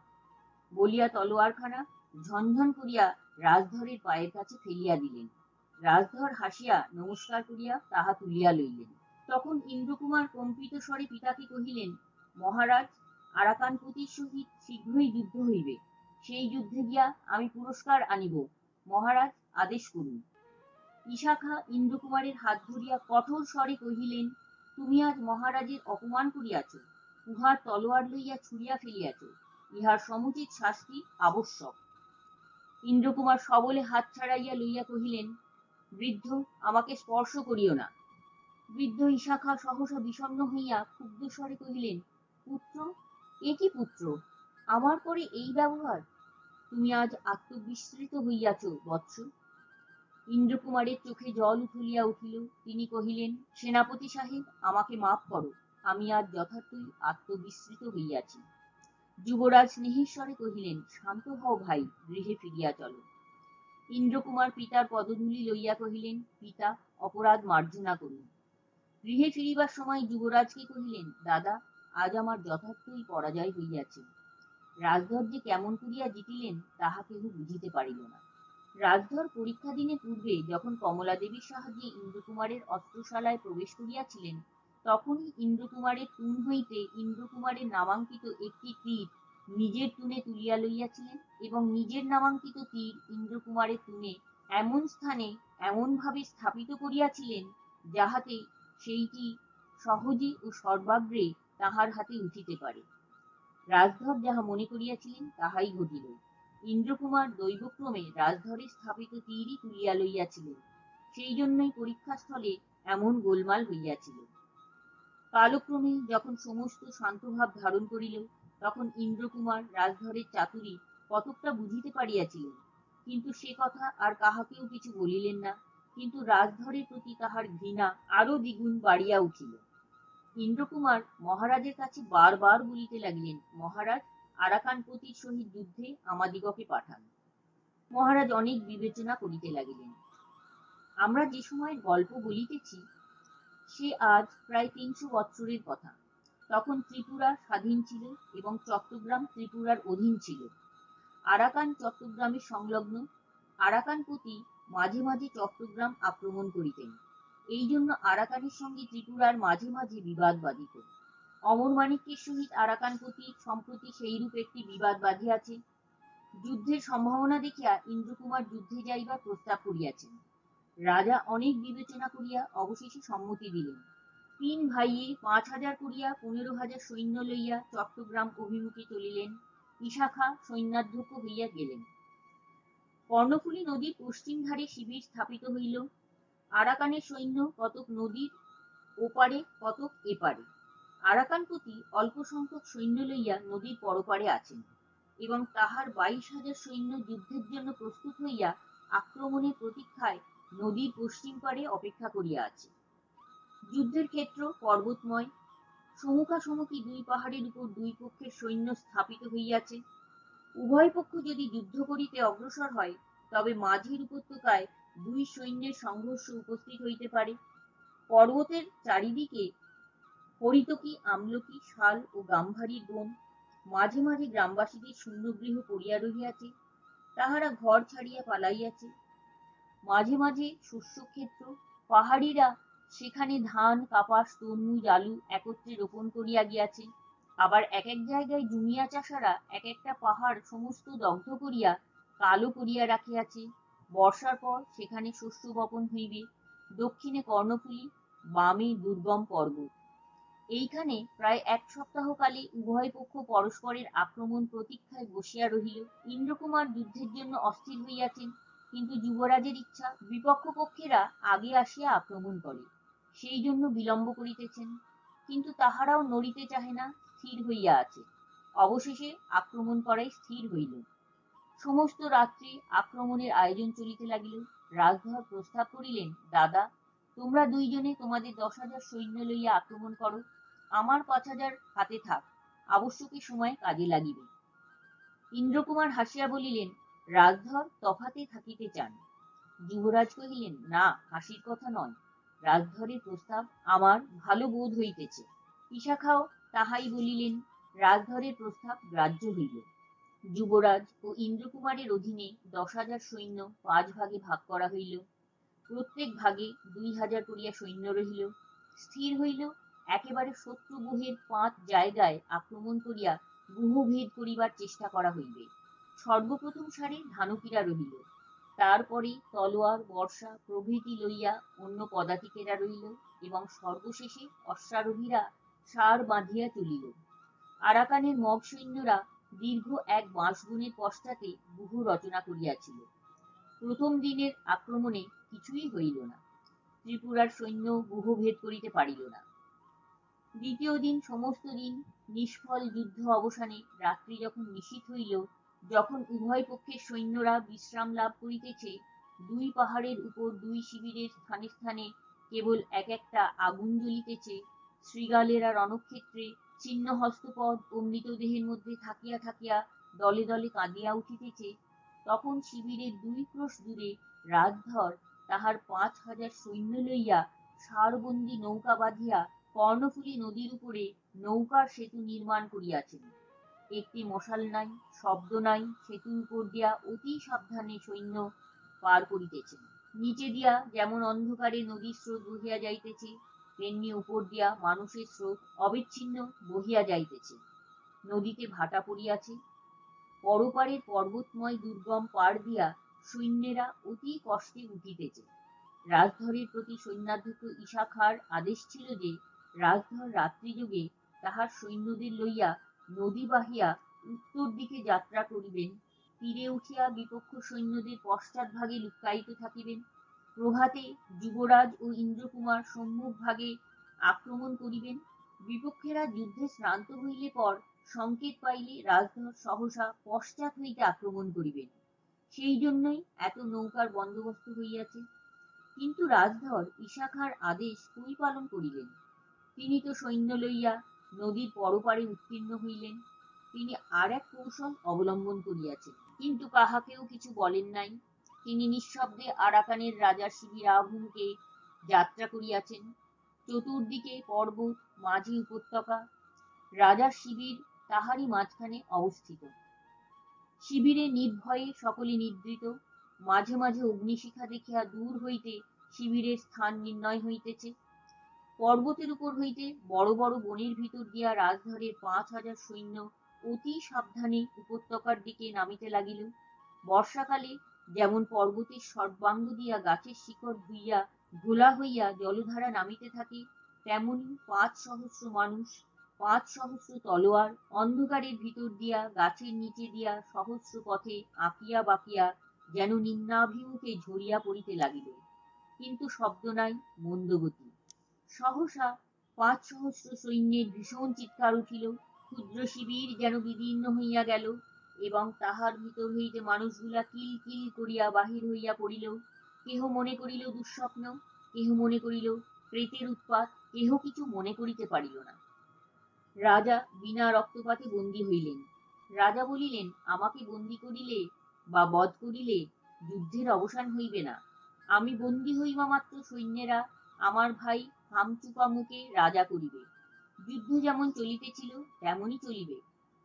Speaker 1: বলিয়া তলোয়ারখানা ঝনঝন করিয়া রাজধরের পায়ের কাছে ফেলিয়া দিলেন। রাজধর হাসিয়া নমস্কার করিয়া তাহা তুলিয়া লইলেন। তখন ইন্দ্রকুমার কম্পিত স্বরে পিতাকে কহিলেন, মহারাজ, আরাকানপতির সহিত শীঘ্রই যুদ্ধ হইবে, সেই যুদ্ধে গিয়া আমি পুরস্কার আনিব, মহারাজ আদেশ করুন। ঈশা খা ইন্দ্রকুমারের হাত ধরিয়া কঠোর স্বরে কহিলেন, তুমি আজ মহারাজের অপমান করিয়াছ, উহার তলোয়ার লইয়া ছুঁড়িয়া ফেলিয়াছ, ইহার সমুচিত শাস্তি আবশ্যক। ইন্দ্রকুমার সবলে হাত ছাড়াইয়া লইয়া কহিলেন, বৃদ্ধ, আমাকে স্পর্শ করিও না। বৃদ্ধ ঈশা খা সহসা বিষণ্ণ হইয়া ক্ষুব্ধ স্বরে কহিলেন, পুত্র, এ কি পুত্র, আমার পরে এই ব্যবহার? তুমি আজ আত্মবিস্মৃত হইয়াছ বৎস। ইন্দ্রকুমারের চোখে জল উথলিয়া উঠিল। তিনি কহিলেন, সেনাপতি সাহেব, আমাকে মাফ করো, আমি আজ যথার্থই আত্মবিস্মৃত হইয়াছি। যুবরাজ স্নেহেশ্বরে কহিলেন, শান্ত হও ভাই, গৃহে ফিরিয়া চলো। ইন্দ্রকুমার পিতার পদধূলি লইয়া কহিলেন, পিতা, অপরাধ মার্জনা করুন। গৃহে ফিরিবার সময় যুবরাজকে কহিলেন, দাদা, আজ আমার যথার্থই পরাজয় হইয়াছে। রাজধর যে কেমন করিয়া জিতিলেন, তাহা কেহ বুঝিতে পারিল না। রাজধর পরীক্ষা দিনের পূর্বে যখন কমলা দেবীর সাহায্যে ইন্দ্রকুমারের অস্ত্রশালায় প্রবেশ করিয়াছিলেন, তখনই ইন্দ্রকুমারের টুন হইতে ইন্দ্রকুমারের নামাঙ্কিত একটি তীর নিজের টুনে তুলিয়া লইয়াছিলেন, এবং নিজের নামাঙ্কিত তীর ইন্দ্রকুমারের টুনে এমন স্থানে এমনভাবে স্থাপিত করিয়াছিলেন, যাহাতে সেইটি সহজে ও সর্বাগ্রে তাহার হাতে উঠিতে পারে। রাজধর যাহা মনে করিয়াছিলেন তাহাই ঘটিল। ইন্দ্রকুমার দৈবক্রমে রাজধরে স্থাপিত তীরই তুলিয়া লইয়াছিলেন, সেই জন্যই পরীক্ষাস্থলে এমন গোলমাল হইয়াছিল। কালক্রমে যখন সমস্ত শান্তভাব ধারণ করিল, তখন ইন্দ্রকুমার রাজধরের চাতুরী কতকটা বুঝিতে পারিয়াছিলেন, কিন্তু সে কথা আর কাহাকেও কিছু বলিলেন না। কিন্তু রাজধরের প্রতি তাহার ঘৃণা আরো দ্বিগুণ বাড়িয়া উঠিল। ইন্দ্রকুমার মহারাজের কাছে বারবার বলিতে লাগিলেন, মহারাজ, আরাকানপতির সহিত যুদ্ধে আমাদিগকে পাঠান। মহারাজ অনেক বিবেচনা করিতে লাগিলেন। আমরা যে সময়ের গল্প বলিতেছি সে আজ প্রায় ৩০০ বৎসরের কথা। তখন ত্রিপুরা স্বাধীন ছিল এবং চট্টগ্রাম ত্রিপুরার অধীন ছিল। আরাকান চট্টগ্রামের সংলগ্ন। আরাকানপতি মাঝে মাঝে চট্টগ্রাম আক্রমণ করিতেন। এই জন্য আরাকানের সঙ্গে ত্রিপুরার মাঝে মাঝে বিবাদ বাধিত। অমরমাণিক্যের সহিত আরাকানপতি সম্প্রতি সেইরূপ একটি বিবাদ বাধিয়াছে। যুদ্ধের সম্ভাবনা দেখিয়া ইন্দ্রকুমার যুদ্ধে যাইবার প্রস্তাব করিয়াছেন। রাজা অনেক বিবেচনা করিয়া অবশেষে সম্মতি দিলেন। ৩ ভাইয়ে ৫,০০০ করিয়া ১৫,০০০ সৈন্য লইয়া চট্টগ্রাম অভিমুখে চলিলেন। বিশাখা সৈন্যাধ্যক্ষ হইয়া গেলেন। কর্ণফুলী নদীর পশ্চিম ধারে শিবির স্থাপিত হইল। আরাকানের সৈন্য কতক নদীর ওপারে কতক এপারে। আরাকানপতি অল্প সংখ্যক সৈন্য লইয়া নদীর পরপারে আছেন এবং তাহার ২২,০০০ সৈন্য যুদ্ধের জন্য প্রস্তুত হইয়া আক্রমণের প্রতীক্ষায় নদীর পশ্চিম পারে অপেক্ষা করিয়া আছে। যুদ্ধের ক্ষেত্র পর্বতময়। সমুখাসমুখি দুই পাহাড়ের উপর দুই পক্ষের সৈন্য স্থাপিত হইয়াছে। উভয় পক্ষ যদি যুদ্ধ করিতে অগ্রসর হয়, তবে মাঝের উপত্যকায় দুই সৈন্যের সংঘর্ষ উপস্থিত হইতে পারে। পর্বতের চারিদিকে হরিতকি, আমলকি, শাল ও গাম্ভারির বন। মাঝে মাঝে গ্রামবাসীদের শূন্যগৃহ পড়িয়া রহিয়াছে, তাহারা ঘর ছাড়িয়া পালাইয়াছে। মাঝে মাঝে শস্যক্ষেত্র। পাহাড়িরা সেখানে ধান, কাপাস, তরমুজ, আলু একত্রে রোপণ করিয়া গিয়াছে। আবার এক এক জায়গায় জুমিয়া চাষারা এক একটা পাহাড় সমস্ত দগ্ধ করিয়া কালো করিয়া রাখিয়াছে। বর্ষার পর সেখানে শস্য বপন হইবে। দক্ষিণে কর্ণফুলী, বামে দুর্গম পর্বত। এইখানে প্রায় ১ সপ্তাহ কালে উভয় পক্ষ পরস্পরের আক্রমণ প্রতীক্ষায় বসিয়া রহিল। ইন্দ্রকুমার যুদ্ধের জন্য অস্থির হইয়াছেন, কিন্তু যুবরাজের ইচ্ছা বিপক্ষ পক্ষেরা আগে আসিয়া আক্রমণ করে, সেই জন্য বিলম্ব করিতেছেন। কিন্তু তাহারাও নড়িতে চাহে না, স্থির হইয়া আছে। অবশেষে আক্রমণ করাই স্থির হইল। সমস্ত রাত্রি আক্রমণের আয়োজন চলিতে লাগিল। রাজধর প্রস্তাব করিলেন, দাদা, তোমরা দুইজনে তোমাদের ১০,০০০ সৈন্য লইয়া আক্রমণ করো, আমার ৫,০০০ হাতে থাক, আবশ্যকের সময় কাজে লাগিবে। ইন্দ্রকুমার হাসিয়া বলিলেন, রাজধর তফাতে থাকিতে চান। যুবরাজ কহিলেন, না, হাসির কথা নয়, রাজধরের প্রস্তাব আমার ভালো বোধ হইতেছে। বিশাখাও তাহাই বলিলেন। রাজধরের প্রস্তাব গ্রাহ্য হইল। যুবরাজ ও ইন্দ্রকুমারের অধীনে ১০,০০০ সৈন্য ৫ ভাগে ভাগ করা হইল। প্রত্যেক ভাগে ২,০০০ করিয়া সৈন্য রহিল। স্থির হইল, একেবারে শত্রু গুহের ৫ জায়গায় আক্রমণ করিয়া গুহভেদ করিবার চেষ্টা করা হইবে। সর্বপ্রথম সারে ধানকীরা রহিল, তারপরে তলোয়ার, বর্ষা প্রভৃতি লইয়া অন্য পদাতিকেরা রহিল এবং সর্বশেষে অশ্বারোহীরা সার বাঁধিয়া চলিল। আরাকানের মগ সৈন্যরা দীর্ঘ এক বাঁশবনের পশ্চাতে গুহ রচনা করিয়াছিল। প্রথম দিনের আক্রমণে কিছুই হইল না। ত্রিপুরার সৈন্য গুহভেদ করিতে পারিল না। দ্বিতীয় দিন সমস্ত দিন নিষ্ফল যুদ্ধ অবসানে রাত্রি যখন নিশীথ হইল, যখন উভয় পক্ষের সৈন্যরা বিশ্রাম লাভ করিতেছে, দুই পাহাড়ের উপর দুই শিবিরের স্থানে স্থানে কেবল এক একটা আগুন জ্বলিতেছে, শৃগালেরা রণক্ষেত্রে ছিন্ন হস্তপদ ও মৃতদেহের মধ্যে থাকিয়া থাকিয়া দলে দলে কাঁদিয়া উঠিতেছে, তখন শিবিরের ২ ক্রোশ দূরে রাজধর তাহার ৫,০০০ সৈন্য লইয়া সারবন্দী নৌকা বাঁধিয়া কর্ণফুলী নদীর উপরে নৌকার সেতু নির্মাণ করিয়াছেন। একটি মশাল নাই, শব্দ নাই, সেতুর উপর দিয়া অতি সাবধানে সৈন্য পার করিতেছেন। নিচে দিয়া যেমন অন্ধকারে নদীর স্রোত বহিয়া যাইতেছে, তেমনি উপর দিয়া মানুষের স্রোত অবিচ্ছিন্ন বহিয়া যাইতেছে। নদীতে ভাটা পড়িয়াছে। পরপারের পর্বতময় দুর্গম পাড় দিয়া সৈন্যেরা অতি কষ্টে উঠিতেছে। রাজধরের প্রতি সৈন্যাধ্যক্ষ ইশাখার আদেশ ছিল যে রাজধর রাত্রিযোগে তাহার সৈন্যদের লইয়া নদী বাহিয়া উত্তর দিকে যাত্রা করিবেন। তীরে উঠিয়া বিপক্ষ সৈন্যদের পশ্চাৎভাগে লুক্কায়িত থাকিবেন। প্রভাতে যুবরাজ ও ইন্দ্রকুমার সম্মুখ ভাগে আক্রমণ করিবেন। বিপক্ষেরা যুদ্ধে শ্রান্ত হইলে পর সংকেত পাইলে রাজধর সহসা পশ্চাৎ হইতে আক্রমণ করিবেন। সেই জন্যই এত নৌকার বন্দোবস্ত হইয়াছে। কিন্তু রাজধর ঈশাখার আদেশ পরিপালন করিলেন। তিনি তো সৈন্য লইয়া নদীর পরপারে উত্তীর্ণ হইলেন। তিনি আর এক কৌশল অবলম্বন করিয়াছেন, কিন্তু কাহাকেও কিছু বলেন নাই। তিনি নিঃশব্দে আরাকানের রাজার শিবির আভিমুখে যাত্রা করিয়াছেন। চতুর্দিকে পর্বত, মাঝে উপত্যকা, রাজার শিবির তাহারই মাঝখানে অবস্থিত। শিবিরে নির্ভয়ে সকলে নিদ্রিত। মাঝে মাঝে অগ্নিশিখা দেখিয়া দূর হইতে শিবিরের স্থান নির্ণয় হইতেছে। পর্বতের উপর হইতে বড় বড় বনের ভিতর দিয়া রাজধরের 5,000 সৈন্য অতি সাবধানে উপত্যকার দিকে নামিতে লাগিল। বর্ষাকালে যেমন পর্বতের সর্বাঙ্গ দিয়া গাছের শিকড় ধুইয়া ঘোলা হইয়া জলধারা নামিতে থাকে, তেমনি 5,000 মানুষ, 5,000 তলোয়ার অন্ধকারের ভিতর দিয়া গাছের নিচে দিয়া সহস্র পথে আঁকিয়া বাঁকিয়া যেন নিম্নাভিমুখে ঝরিয়া পড়িতে লাগিল। কিন্তু শব্দ নাই, মন্দগতি। সহসা 5,000 সৈন্যের ভীষণ চিৎকার উঠিল। ক্ষুদ্র শিবির যেন বিদীর্ণ হইয়া গেল, এবং তাহার ভিতর হইতে মানুষগুলা কিল কিল করিয়া বাহির হইয়া পড়িল। কেহ মনে করিল দুঃস্বপ্ন, কেহ মনে করিল প্রেতের উৎপাত, কেহ কিছু মনে করিতে পারিল না। রাজা বিনা রক্তপাতে বন্দী হইলেন। রাজা বলিলেন, আমাকে বন্দী করিলে বা বধ করিলে যুদ্ধের অবসান হইবে না। আমি বন্দী হইবা মাত্র সৈন্যেরা আমার ভাই হামচুপামুকে রাজা করিবে। যুদ্ধ যেমন চলিতেছিল তেমনই চলিবে।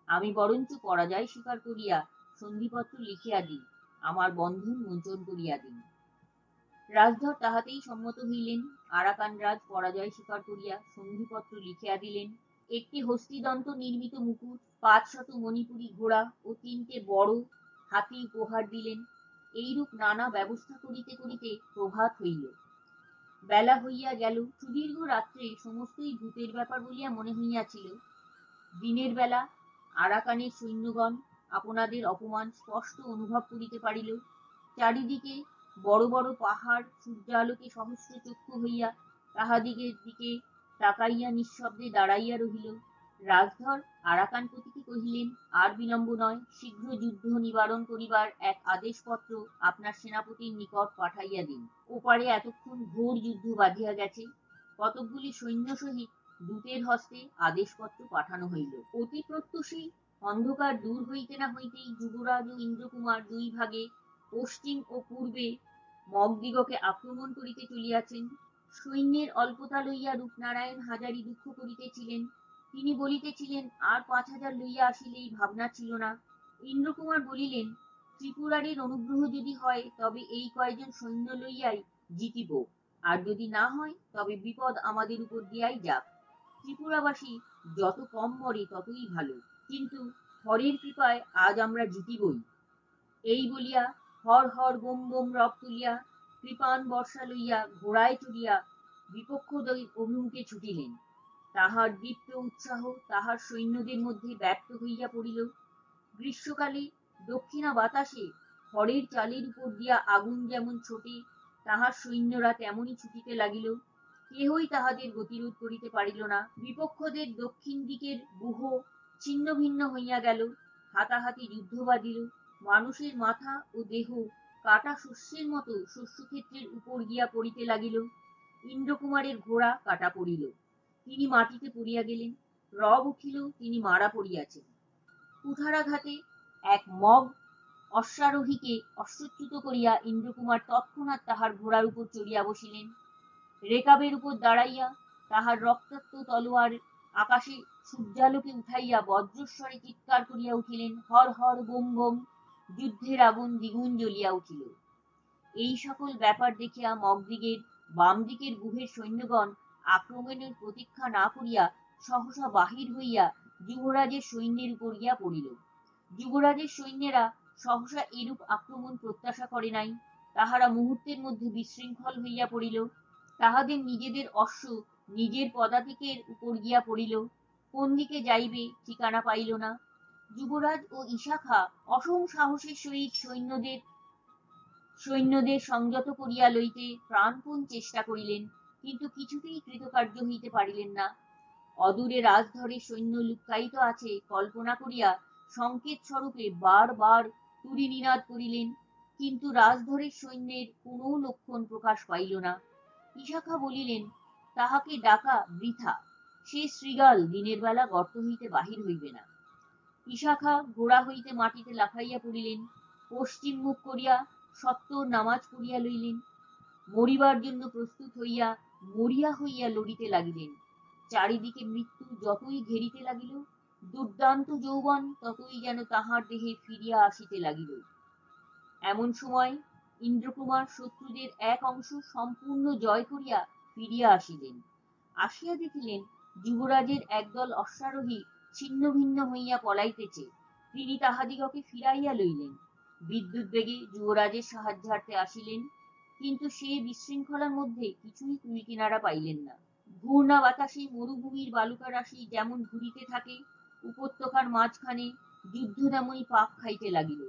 Speaker 1: আমি বরঞ্চ পরাজয় স্বীকার করিয়া সন্ধিপত্র লিখিয়া দিই, আমার বন্ধন মোচন করিয়া দিন। রাজধর তাহাতেই সম্মত হইলেন। আরাকান রাজ পরাজয় স্বীকার করিয়া সন্ধিপত্র লিখিয়া দিলেন। একটি হস্তিদন্ত নির্মিত মুকুট, 500 মণিপুরী ঘোড়া ও 3টে বড় হাতি উপহার দিলেন। এইরূপ নানা ব্যবস্থা করিতে করিতে প্রভাত হইল। বেলা হইয়া গেল। সুদীর্ঘ রাত্রে সমস্তই ভূতের ব্যাপার বলিয়া মনে হইয়াছিল। দিনের বেলা আরাকানের সৈন্যগণ আপনাদের অপমান স্পষ্ট অনুভব করিতে পারিল। চারিদিকে বড় বড় পাহাড় সূর্যালোকে সহস্র চক্ষু হইয়া তাহাদিগের দিকে তাকাইয়া নিঃশব্দে দাঁড়াইয়া রহিল। রাজধর আরাকানপতিকে কহিলেন, আর বিলম্ব নয়, শীঘ্র যুদ্ধ নিবারণ করিবার এক আদেশপত্র আপনার সেনাপতির নিকট পাঠাইয়া দিন। ওপারে এতক্ষণ ঘোর যুদ্ধ বাধিয়া গেছে। কতকগুলি সৈন্য সহিত দূতের হস্তে আদেশপত্র পাঠানো হইল। অতি প্রত্যুষেই অন্ধকার দূর হইতে না হইতেই যুবরাজ ও ইন্দ্রকুমার দুই ভাগে পশ্চিম ও পূর্বে মগদিগকে আক্রমণ করিতে চলিয়াছেন। সৈন্যের অল্পতা লইয়া রূপনারায়ণ হাজারি দুঃখ করিতেছিলেন। তিনি বলিতেছিলেন, আর 5,000 লইয়া আসিলেই ভাবনা ছিল না। ইন্দ্রকুমার বলিলেন, ত্রিপুরারীর অনুগ্রহ যদি হয় তবে এই কয়জন সৈন্য লইয়াই জিতিব, আর যদি না হয় তবে বিপদ আমাদের উপর দিয়াই যাক। ত্রিপুরাবাসী যত কম মরে ততই ভালো, কিন্তু হরের কৃপায় আজ আমরা জিতিবই। এই বলিয়া হর হর বোম বোম রব তুলিয়া কৃপান বর্ষা লইয়া ঘোড়ায় চড়িয়া বিপক্ষ অভিমুখে ছুটিলেন। তাহার দীপ্ত উৎসাহ তাহার সৈন্যদের মধ্যে ব্যক্ত হইয়া পড়িল। গ্রীষ্মকালে দক্ষিণা বাতাসে খড়ের চালের উপর দিয়া আগুন যেমন ছোটে, তাহার সৈন্যরা তেমনি ছুটিতে লাগিল। কেহই তাহাদের গতিরোধ করিতে পারিল না। বিপক্ষদের দক্ষিণ দিকের ব্যূহ ছিন্ন ভিন্ন হইয়া গেল। হাতাহাতি যুদ্ধ বাধিল। মানুষের মাথা ও দেহ কাটা শস্যের মতো শস্যক্ষেত্রের উপর গিয়া পড়িতে লাগিল। ইন্দ্রকুমারের ঘোড়া কাটা পড়িল, তিনি মাটিতে পড়িয়া গেলেন। রব উঠিল, তিনি মারা পড়িয়াছেন। কুঠারাঘাতে এক মগ অশ্বারোহীকে অশ্বচ্যুত করিয়া ইন্দ্রকুমার তৎক্ষণাৎ তাহার ঘোড়ার উপর চড়িয়া বসিলেন। রেকাবের উপর দাঁড়াইয়া তাহার রক্তাক্ত তলোয়ার আকাশে সূর্যালোকে উঠাইয়া বজ্রস্বরে চিৎকার করিয়া উঠিলেন, হর হর বোম বোম। যুদ্ধের আগুন দ্বিগুণ জ্বলিয়া উঠিল। এই সকল ব্যাপার দেখিয়া মগদিগের বাম দিকের ব্যূহের সৈন্যগণ আক্রমণের প্রতীক্ষা না করিয়া সহসা বাহির হইয়া যুবরাজের সৈন্যের উপর গিয়া পড়িল। যুবরাজের সৈন্যেরা সহসা এরূপ আক্রমণ প্রত্যাশা করে নাই। তাহারা মুহূর্তের মধ্যে বিশৃঙ্খল হইয়া পড়িল। তাহাদের নিজেদের অশ্ব নিজের পদাতিকের উপর গিয়া পড়িল। কোন দিকে যাইবে ঠিকানা পাইল না। যুবরাজ ও ঈশাখা অসম সাহসের সহিত সৈন্যদের সংযত করিয়া লইতে প্রাণপণ চেষ্টা করিলেন, কিন্তু কিছুতেই কৃতকার্য হইতে পারিলেন না। অদূরে রাজধরের সৈন্য লুক্কায়িত আছে কল্পনা করিয়া সংকেত স্বরূপে বার তুরি নিনাদ করিলেন, কিন্তু রাজধরের সৈন্যের কোনো লক্ষণ প্রকাশ পাইল না। ঈশাখা বলিলেন, তাহাকে ডাকা বৃথা, সে শৃগাল দিনের বেলা গর্ত হইতে বাহির হইবে না। ঈশাখা গোড়া হইতে মাটিতে লাফাইয়া পড়িলেন, পশ্চিম মুখ করিয়া সত্তর নামাজ পড়িয়া লইলেন, মরিবার জন্য প্রস্তুত হইয়া মরিয়া হইয়া লড়িতে লাগিলেন। চারিদিকে মৃত্যু যতই ঘেরিতে লাগিল, দুর্দান্ত যৌবন ততই যেন তাহার দেহে ফিরিয়া আসিতে লাগিল। এমন সময় ইন্দ্রকুমার শত্রুদের এক অংশ সম্পূর্ণ জয় করিয়া ফিরিয়া আসিলেন। আসিয়া দেখিলেন যুবরাজের একদল অশ্বারোহী ছিন্ন ভিন্ন হইয়া পলাইতেছে। তিনি তাহাদিগকে ফিরাইয়া লইলেন। বিদ্যুৎ বেগে যুবরাজের সাহায্যার্থে আসিলেন, কিন্তু সে বিশৃঙ্খলার মধ্যে কিছুই কুলকিনারা পাইলেন না। ঘূর্ণা বাতাসে মরুভূমির বালুকা রাশি যেমন ঘুরিতে থাকে, উপত্যকার মাঝখানে যুদ্ধ তেমনি পাক খাইতে লাগিল।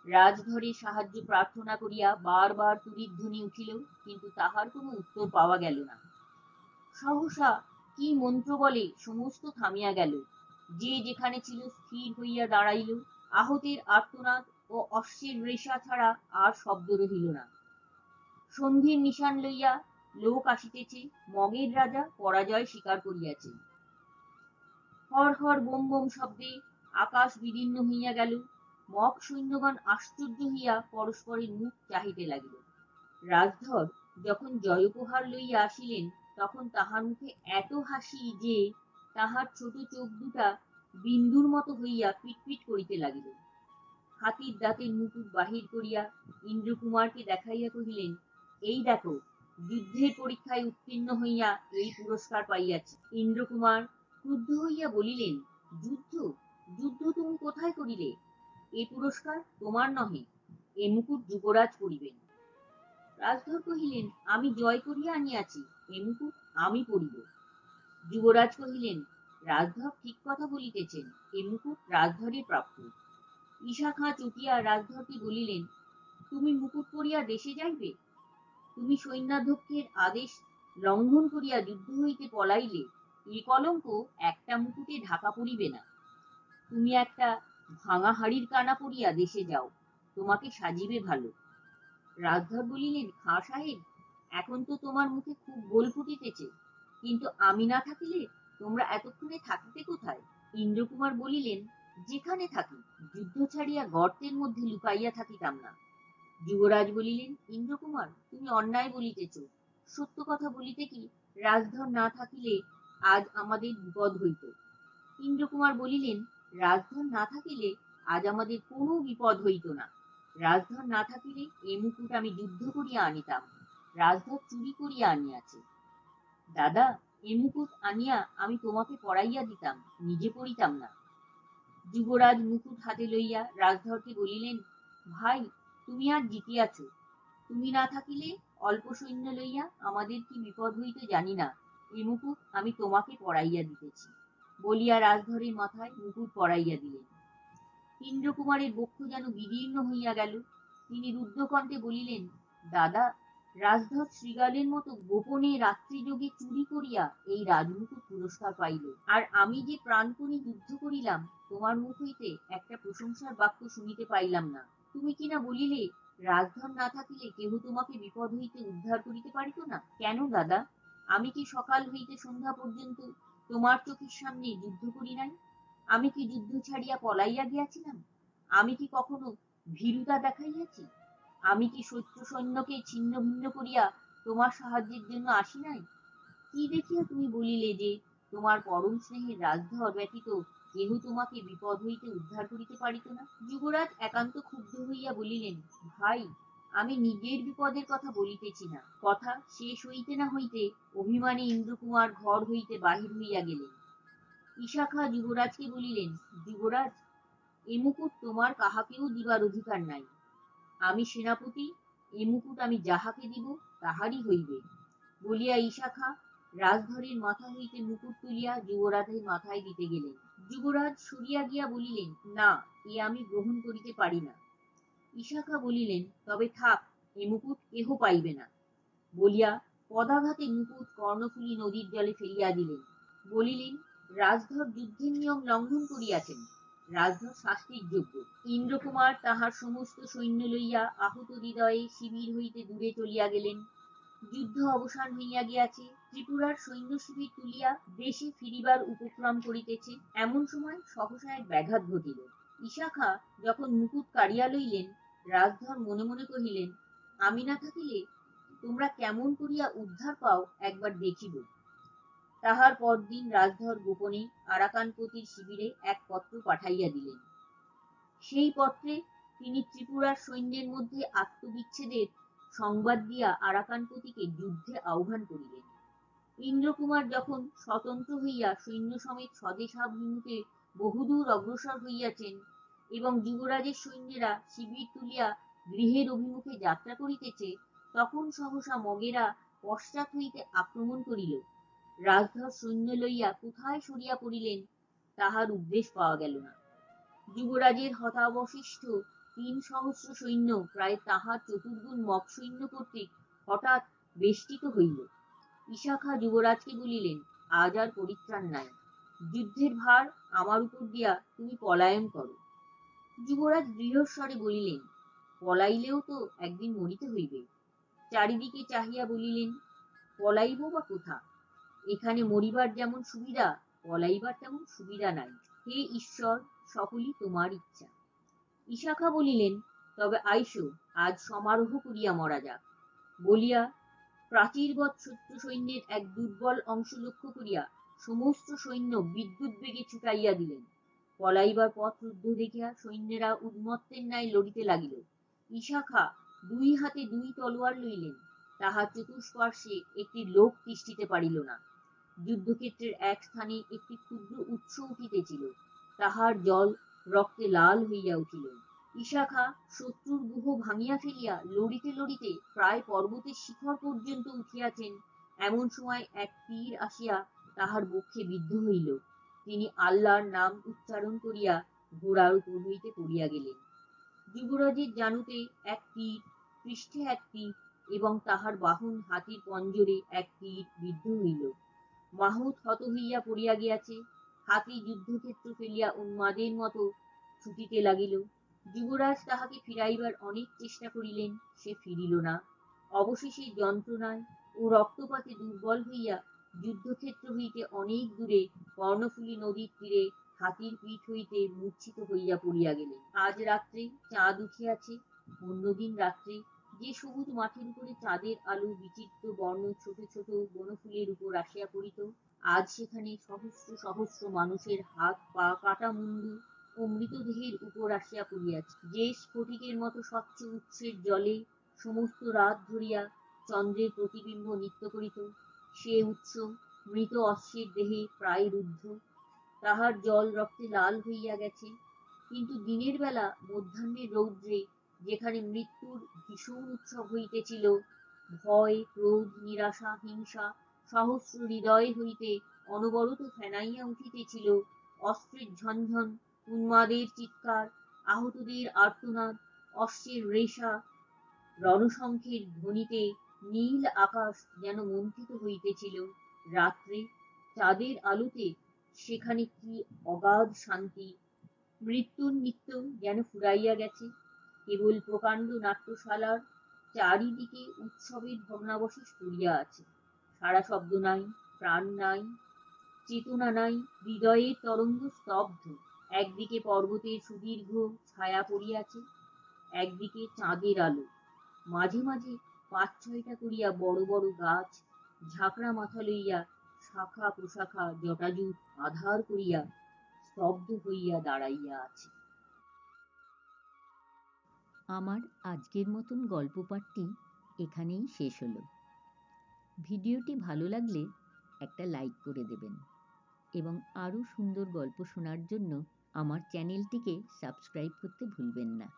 Speaker 1: রাজধরে সাহায্য প্রার্থনা করিয়া বার তুরির ধ্বনি উঠিল, কিন্তু তাহার কোনো উত্তর পাওয়া গেল না। সহসা কি মন্ত্র বলে সমস্ত থামিয়া গেল। যে যেখানে ছিল স্থির হইয়া দাঁড়াইল। আহতের আর্তনাদ ও অশ্বের রেশা ছাড়া আর শব্দ রহিল না। সন্ধির নিশান লইয়া লোক আসিতেছে, মগের রাজা পরাজয় স্বীকার করিয়াছে। হর হর বোম বোম শব্দে আকাশ বিদীর্ণ হইয়া গেল। মগ সৈন্যগণ আশ্চর্য হইয়া পরস্পরের মুখ চাহিতে লাগিল। রাজধর যখন জয়োপহার লইয়া আসিলেন, তখন তাহার মুখে এত হাসি যে তাহার ছোট চোখ দুটা বিন্দুর মতো হইয়া পিটপিট করিতে লাগিল। হাতির দাঁতের মুকুট বাহির করিয়া ইন্দ্রকুমারকে দেখাইয়া কহিলেন, এই দেখো, যুদ্ধের পরীক্ষায় উত্তীর্ণ হইয়া এই পুরস্কার পাইয়াছি। ইন্দ্রকুমার ক্রুদ্ধ হইয়া বলিলেন, যুদ্ধ যুদ্ধ তুমি কোথায় করিলে? এ পুরস্কার তোমার নহে, এ মুকুট যুবরাজ পরিবেন। রাজধর কহিলেন, আমি জয় করিয়া আনিয়াছি, এ মুকুট আমি পরিব। যুবরাজ কহিলেন, রাজধর ঠিক কথা বলিতেছেন, এ মুকুট রাজধরের প্রাপ্য। ঈশাখা চটিয়া রাজধরকে বলিলেন, তুমি মুকুট পরিয়া দেশে যাইবে? তুমি সৈন্যাধ্যক্ষের আদেশ লঙ্ঘন করিয়া যুদ্ধ হইতে পলাইলে এ কলঙ্ক একটা মুকুটে ঢাকা পড়িবে না। তুমি একটা ভাঙা হাড়ির কানা পরিয়া দেশে যাও, তোমাকে সাজিবে ভালো। রাজধর বলিলেন, খাঁ সাহেব, এখন তো তোমার মুখে খুব গোল ফুটিতেছে, কিন্তু আমি না থাকিলে তোমরা এতক্ষণে থাকিতে কোথায়? ইন্দ্রকুমার বলিলেন, যেখানে থাকি, যুদ্ধ ছাড়িয়া গর্তের মধ্যে লুকাইয়া থাকিতাম না। যুবরাজ বলিলেন, ইন্দ্রকুমার, তুমি অন্যায় বলিতেছ। সত্য কথা বলিতে কি, রাজধর না থাকিলে আজ আমাদের বিপদ হইত। ইন্দ্রকুমার বলিলেন, রাজধর না থাকিলে আজ আমাদের কোনো বিপদ হইত না। রাজধর না থাকিলে এ মুকুট আমি যুদ্ধ করিয়া আনিতাম। রাজধর চুরি করিয়া আনিয়াছে। দাদা, এ মুকুট আনিয়া আমি তোমাকে পরাইয়া দিতাম, নিজে পরিতাম না। যুবরাজ মুকুট হাতে লইয়া রাজধরকে বলিলেন, ভাই, তুমি আজ জিতিয়াছ। তুমি না থাকিলে অল্প সৈন্য লইয়া আমাদের কি বিপদ হইত জানি না। এ মুকুট আমি তোমাকে পরাইয়া দিতেছি। বলিয়া রাজধরের মাথায় মুকুট পরাইয়া দিলেন। ইন্দ্রকুমারের বক্ষ যেন বিদীর্ণ হইয়া গেল। তিনি রুদ্ধকণ্ঠে বলিলেন, দাদা, রাজধর শৃগালের মতো গোপনে রাত্রিযোগে চুরি করিয়া এই রাজমুকুট পুরস্কার পাইল, আর আমি যে প্রাণপণে যুদ্ধ করিলাম, তোমার মুখ হইতে একটা প্রশংসার বাক্য শুনিতে পাইলাম না। তুমি কিনা বলিলে, রাজধর না থাকিলে কেহ তোমাকে বিপদ হইতে উদ্ধার করিতে পারিত না। কেন দাদা, আমি কি সকাল হইতে সন্ধ্যা পর্যন্ত তোমার চোখের সামনে যুদ্ধ করি নাই? আমি কি যুদ্ধ ছাড়িয়া পলাইয়া গিয়াছিলাম? আমি কি কখনো ভীরুতা দেখাইয়াছি? আমি কি শত্রু সৈন্যকে ছিন্ন ভিন্ন করিয়া তোমার সাহায্যের জন্য আসি নাই? কি দেখিয়া তুমি বলিলে যে তোমার পরম স্নেহের রাজধর ব্যতীত কেহ তোমাকে বিপদ হইতে উদ্ধার করিতে পারিত না? যুবরাজ একান্ত ক্ষুব্ধ হইয়া বলিলেন, ভাই, আমি নিজের বিপদের কথা বলিতেছি না। কথা শেষ হইতে না হইতে অভিমানী ইন্দ্রকুমার ঘর হইতে বাহির হইয়া গেলেন। ঈশাখা যুবরাজকে বলিলেন, যুবরাজ, এ মুকুট তোমার কাহাকেও দিবার অধিকার নাই। আমি সেনাপতি, এ মুকুট আমি যাহাকে দিব তাহারই হইবে। বলিয়া ঈশাখা রাজধরের মাথা হইতে মুকুট তুলিয়া যুবরাজের মাথায় দিতে গেলেন। যুবরাজ সরিয়া গিয়া বলিলেন, না, এ আমি গ্রহণ করিতে পারি না। ইশাখা বলিলেন, তবে থাক, এ মুকুট কেহ পাইবে না, বলিয়া পদাঘাতে মুকুট কর্ণফুলী নদীর জলে ফেলিয়া দিলেন। বলিলেন, রাজধর যুদ্ধের নিয়ম লঙ্ঘন করিয়াছেন, রাজধর শাস্তির যোগ্য। ইন্দ্রকুমার তাহার সমস্ত সৈন্য লইয়া আহত হৃদয়ে শিবির হইতে দূরে চলিয়া গেলেন। যুদ্ধ অবসান হইয়া গিয়াছে, ত্রিপুরার সৈন্য শিবির তুলিয়া দেশে ফিরিবার উপক্রম করিতেছে, এমন সময় সহসা এক ব্যাঘাত ঘটিল। ইশাখা যখন মুকুট কাড়িয়া লইলেন, রাজধর মনে মনে কহিলেন, আমি না থাকিলে তোমরা কেমন করিয়া উদ্ধার পাও একবার দেখিব। তাহার পরদিন রাজধর গোপনে আরাকানপতির শিবিরে এক পত্র পাঠাইয়া দিলেন। সেই পত্রে তিনি ত্রিপুরার সৈন্যের মধ্যে আত্মবিচ্ছেদের সংবাদ দিয়া আরাকানপতিকে যুদ্ধে আহ্বান করিলেন। ইন্দ্রকুমার যখন স্বতন্ত্র হইয়া সৈন্য সমেত স্বদেশাভিমুখে বহুদূর অগ্রসর হইয়াছেন এবং যুবরাজের সৈন্যেরা শিবির তুলিয়া গৃহের অভিমুখে যাত্রা করিতেছে, তখন সহসা মগেরা পশ্চাৎ হইতে আক্রমণ করিল। রাজধর সৈন্য লইয়া কোথায় সরিয়া পড়িলেন তাহার উদ্দেশ পাওয়া গেল না। যুবরাজের হতাবশিষ্ট ৩,০০০ সৈন্য প্রায় তাহার চতুর্গুণ মগ সৈন্য কর্তৃক হঠাৎ বেষ্টিত হইল। ইশাখা যুবরাজকে বলিলেন, আজ আর পরিত্রাণ নাই, যুদ্ধের ভার আমার উপর দিয়া তুমি পলায়ন করো। যুবরাজ দৃঢ়স্বরে বলিলেন, পলাইলেও তো একদিন মরিতে হইবে। চারিদিকে চাহিয়া বলিলেন, পলাইব বা কোথা? এখানে মরিবার যেমন সুবিধা, পলাইবার তেমন সুবিধা নাই। হে ঈশ্বর, সকলই তোমার ইচ্ছা। ইশাখা বলিলেন, তবে আইসো, আজ সমারোহ করিয়া মরা যাক। বলিয়া প্রাচীরবৎ শত্রু সৈন্যের এক দুর্বল অংশ লক্ষ্য করিয়া সমস্ত সৈন্য বিদ্যুৎ বেগে ছুটাইয়া দিলেন। পলাইবার পথ রুদ্ধ দেখিয়া সৈন্যেরা উন্মত্তের ন্যায় লড়িতে লাগিল। ইশাখা দুই হাতে দুই তলোয়ার লইলেন, তাহার চতুষ্পার্শ্বে একটি লোক তিষ্ঠিতে পারিল না। যুদ্ধক্ষেত্রের এক স্থানে একটি ক্ষুদ্র উৎস উঠিতেছিল, তাহার জল রক্তে লাল হইয়া উঠিল। ইশাখা শত্রুর গুহ ভাঙিয়া ফেলিয়া লড়িতে লড়িতে প্রায় পর্বতের শিখর পর্যন্ত উঠিয়াছেন, এমন সময় এক তীর আসিয়া তাহার বক্ষে বিদ্ধ হইল। তিনি আল্লাহর নাম উচ্চারণ করিয়া ঘোড়ার উপর হইতে পড়িয়া গেলেন। যুবরাজের জানুতে এক তীর, পৃষ্ঠে এক তীর এবং তাহার বাহন হাতির পঞ্জরে এক তীর বিদ্ধ হইল। মাহুত হত হইয়া পড়িয়া গিয়াছে, হাতি যুদ্ধক্ষেত্র ফেলিয়া উন্মাদের মতো ছুটিতে লাগিল। যুবরাজ তাহাকে ফিরাইবার অনেক চেষ্টা করিলেন, সে ফিরিল না। অবশেষে যন্ত্রণায় ও রক্তপাতে দুর্বল হইয়া যুদ্ধক্ষেত্র হইতে অনেক দূরে কর্ণফুলী নদীর তীরে হাতির পিঠ হইতে মূর্ছিত হইয়া পড়িয়া গেলেন। আজ রাত্রে চাঁদ উঠিয়াছে। অন্যদিন রাত্রে যে সবুজ মাঠের উপরে চাঁদের আলো বিচিত্র বর্ণ ছোট ছোট বনফুলের উপর আসিয়া পড়িত, আজ সেখানে সহস্র সহস্র মানুষের হাত পা কাটা মুন্ডু ও মৃতদেহের উপর আসিয়া পড়িয়াছে। যে স্ফটিকের মতো স্বচ্ছ উৎসের জলে সমস্ত রাত ধরিয়া চন্দ্রের প্রতিবিম্ব নৃত্য করিত, সে উৎস মৃত অশ্বের দেহে প্রায় রুদ্ধ, তাহার জল রক্তে লাল হইয়া গেছে। কিন্তু দিনের বেলা মধ্যাহ্নের রৌদ্রে যেখানে মৃত্যুর ভীষণ উৎসব হইতেছিল, ভয়, ক্রোধ, নিরাশা, হিংসা সহস্র হৃদয় হইতে অনবরত ফেনাইয়া উঠিতেছিল, অস্ত্রের ঝনঝন, উন্মাদের চিৎকার, আহতদের আর্তনাদ, অশ্বের রেশা, রণশঙ্খের ধ্বনিতে নীল আকাশ যেন মন্থিত হইতেছিল। রাত্রে চাঁদের আলোতে সেখানে কি অগাধ শান্তি! মৃত্যুর নৃত্য যেন ফুরাইয়া গেছে, কেবল প্রকাণ্ড নাট্যশালার চারিদিকে উৎসবের ভগ্নাবশেষ পড়িয়া আছে। সারা শব্দ নাই, প্রাণ নাই, চেতনা নাই, হৃদয়ের তরঙ্গ স্তব্ধ। একদিকে পর্বতের সুদীর্ঘ ছায়া পড়িয়াছে, একদিকে চাঁদের আলো, মাঝে মাঝে ৫-৬টা করিয়া বড় বড় গাছ ঝাঁকড়া মাথা লইয়া শাখা প্রশাখা জটাজুট আধার করিয়া স্তব্ধ হইয়া দাঁড়াইয়া আছে। আমার আজকের মতন গল্প পাঠটি এখানেই শেষ হলো। ভিডিওটি ভালো লাগলে একটা লাইক করে দেবেন এবং আরও সুন্দর গল্প শোনার জন্য আমার চ্যানেলটিকে সাবস্ক্রাইব করতে ভুলবেন না।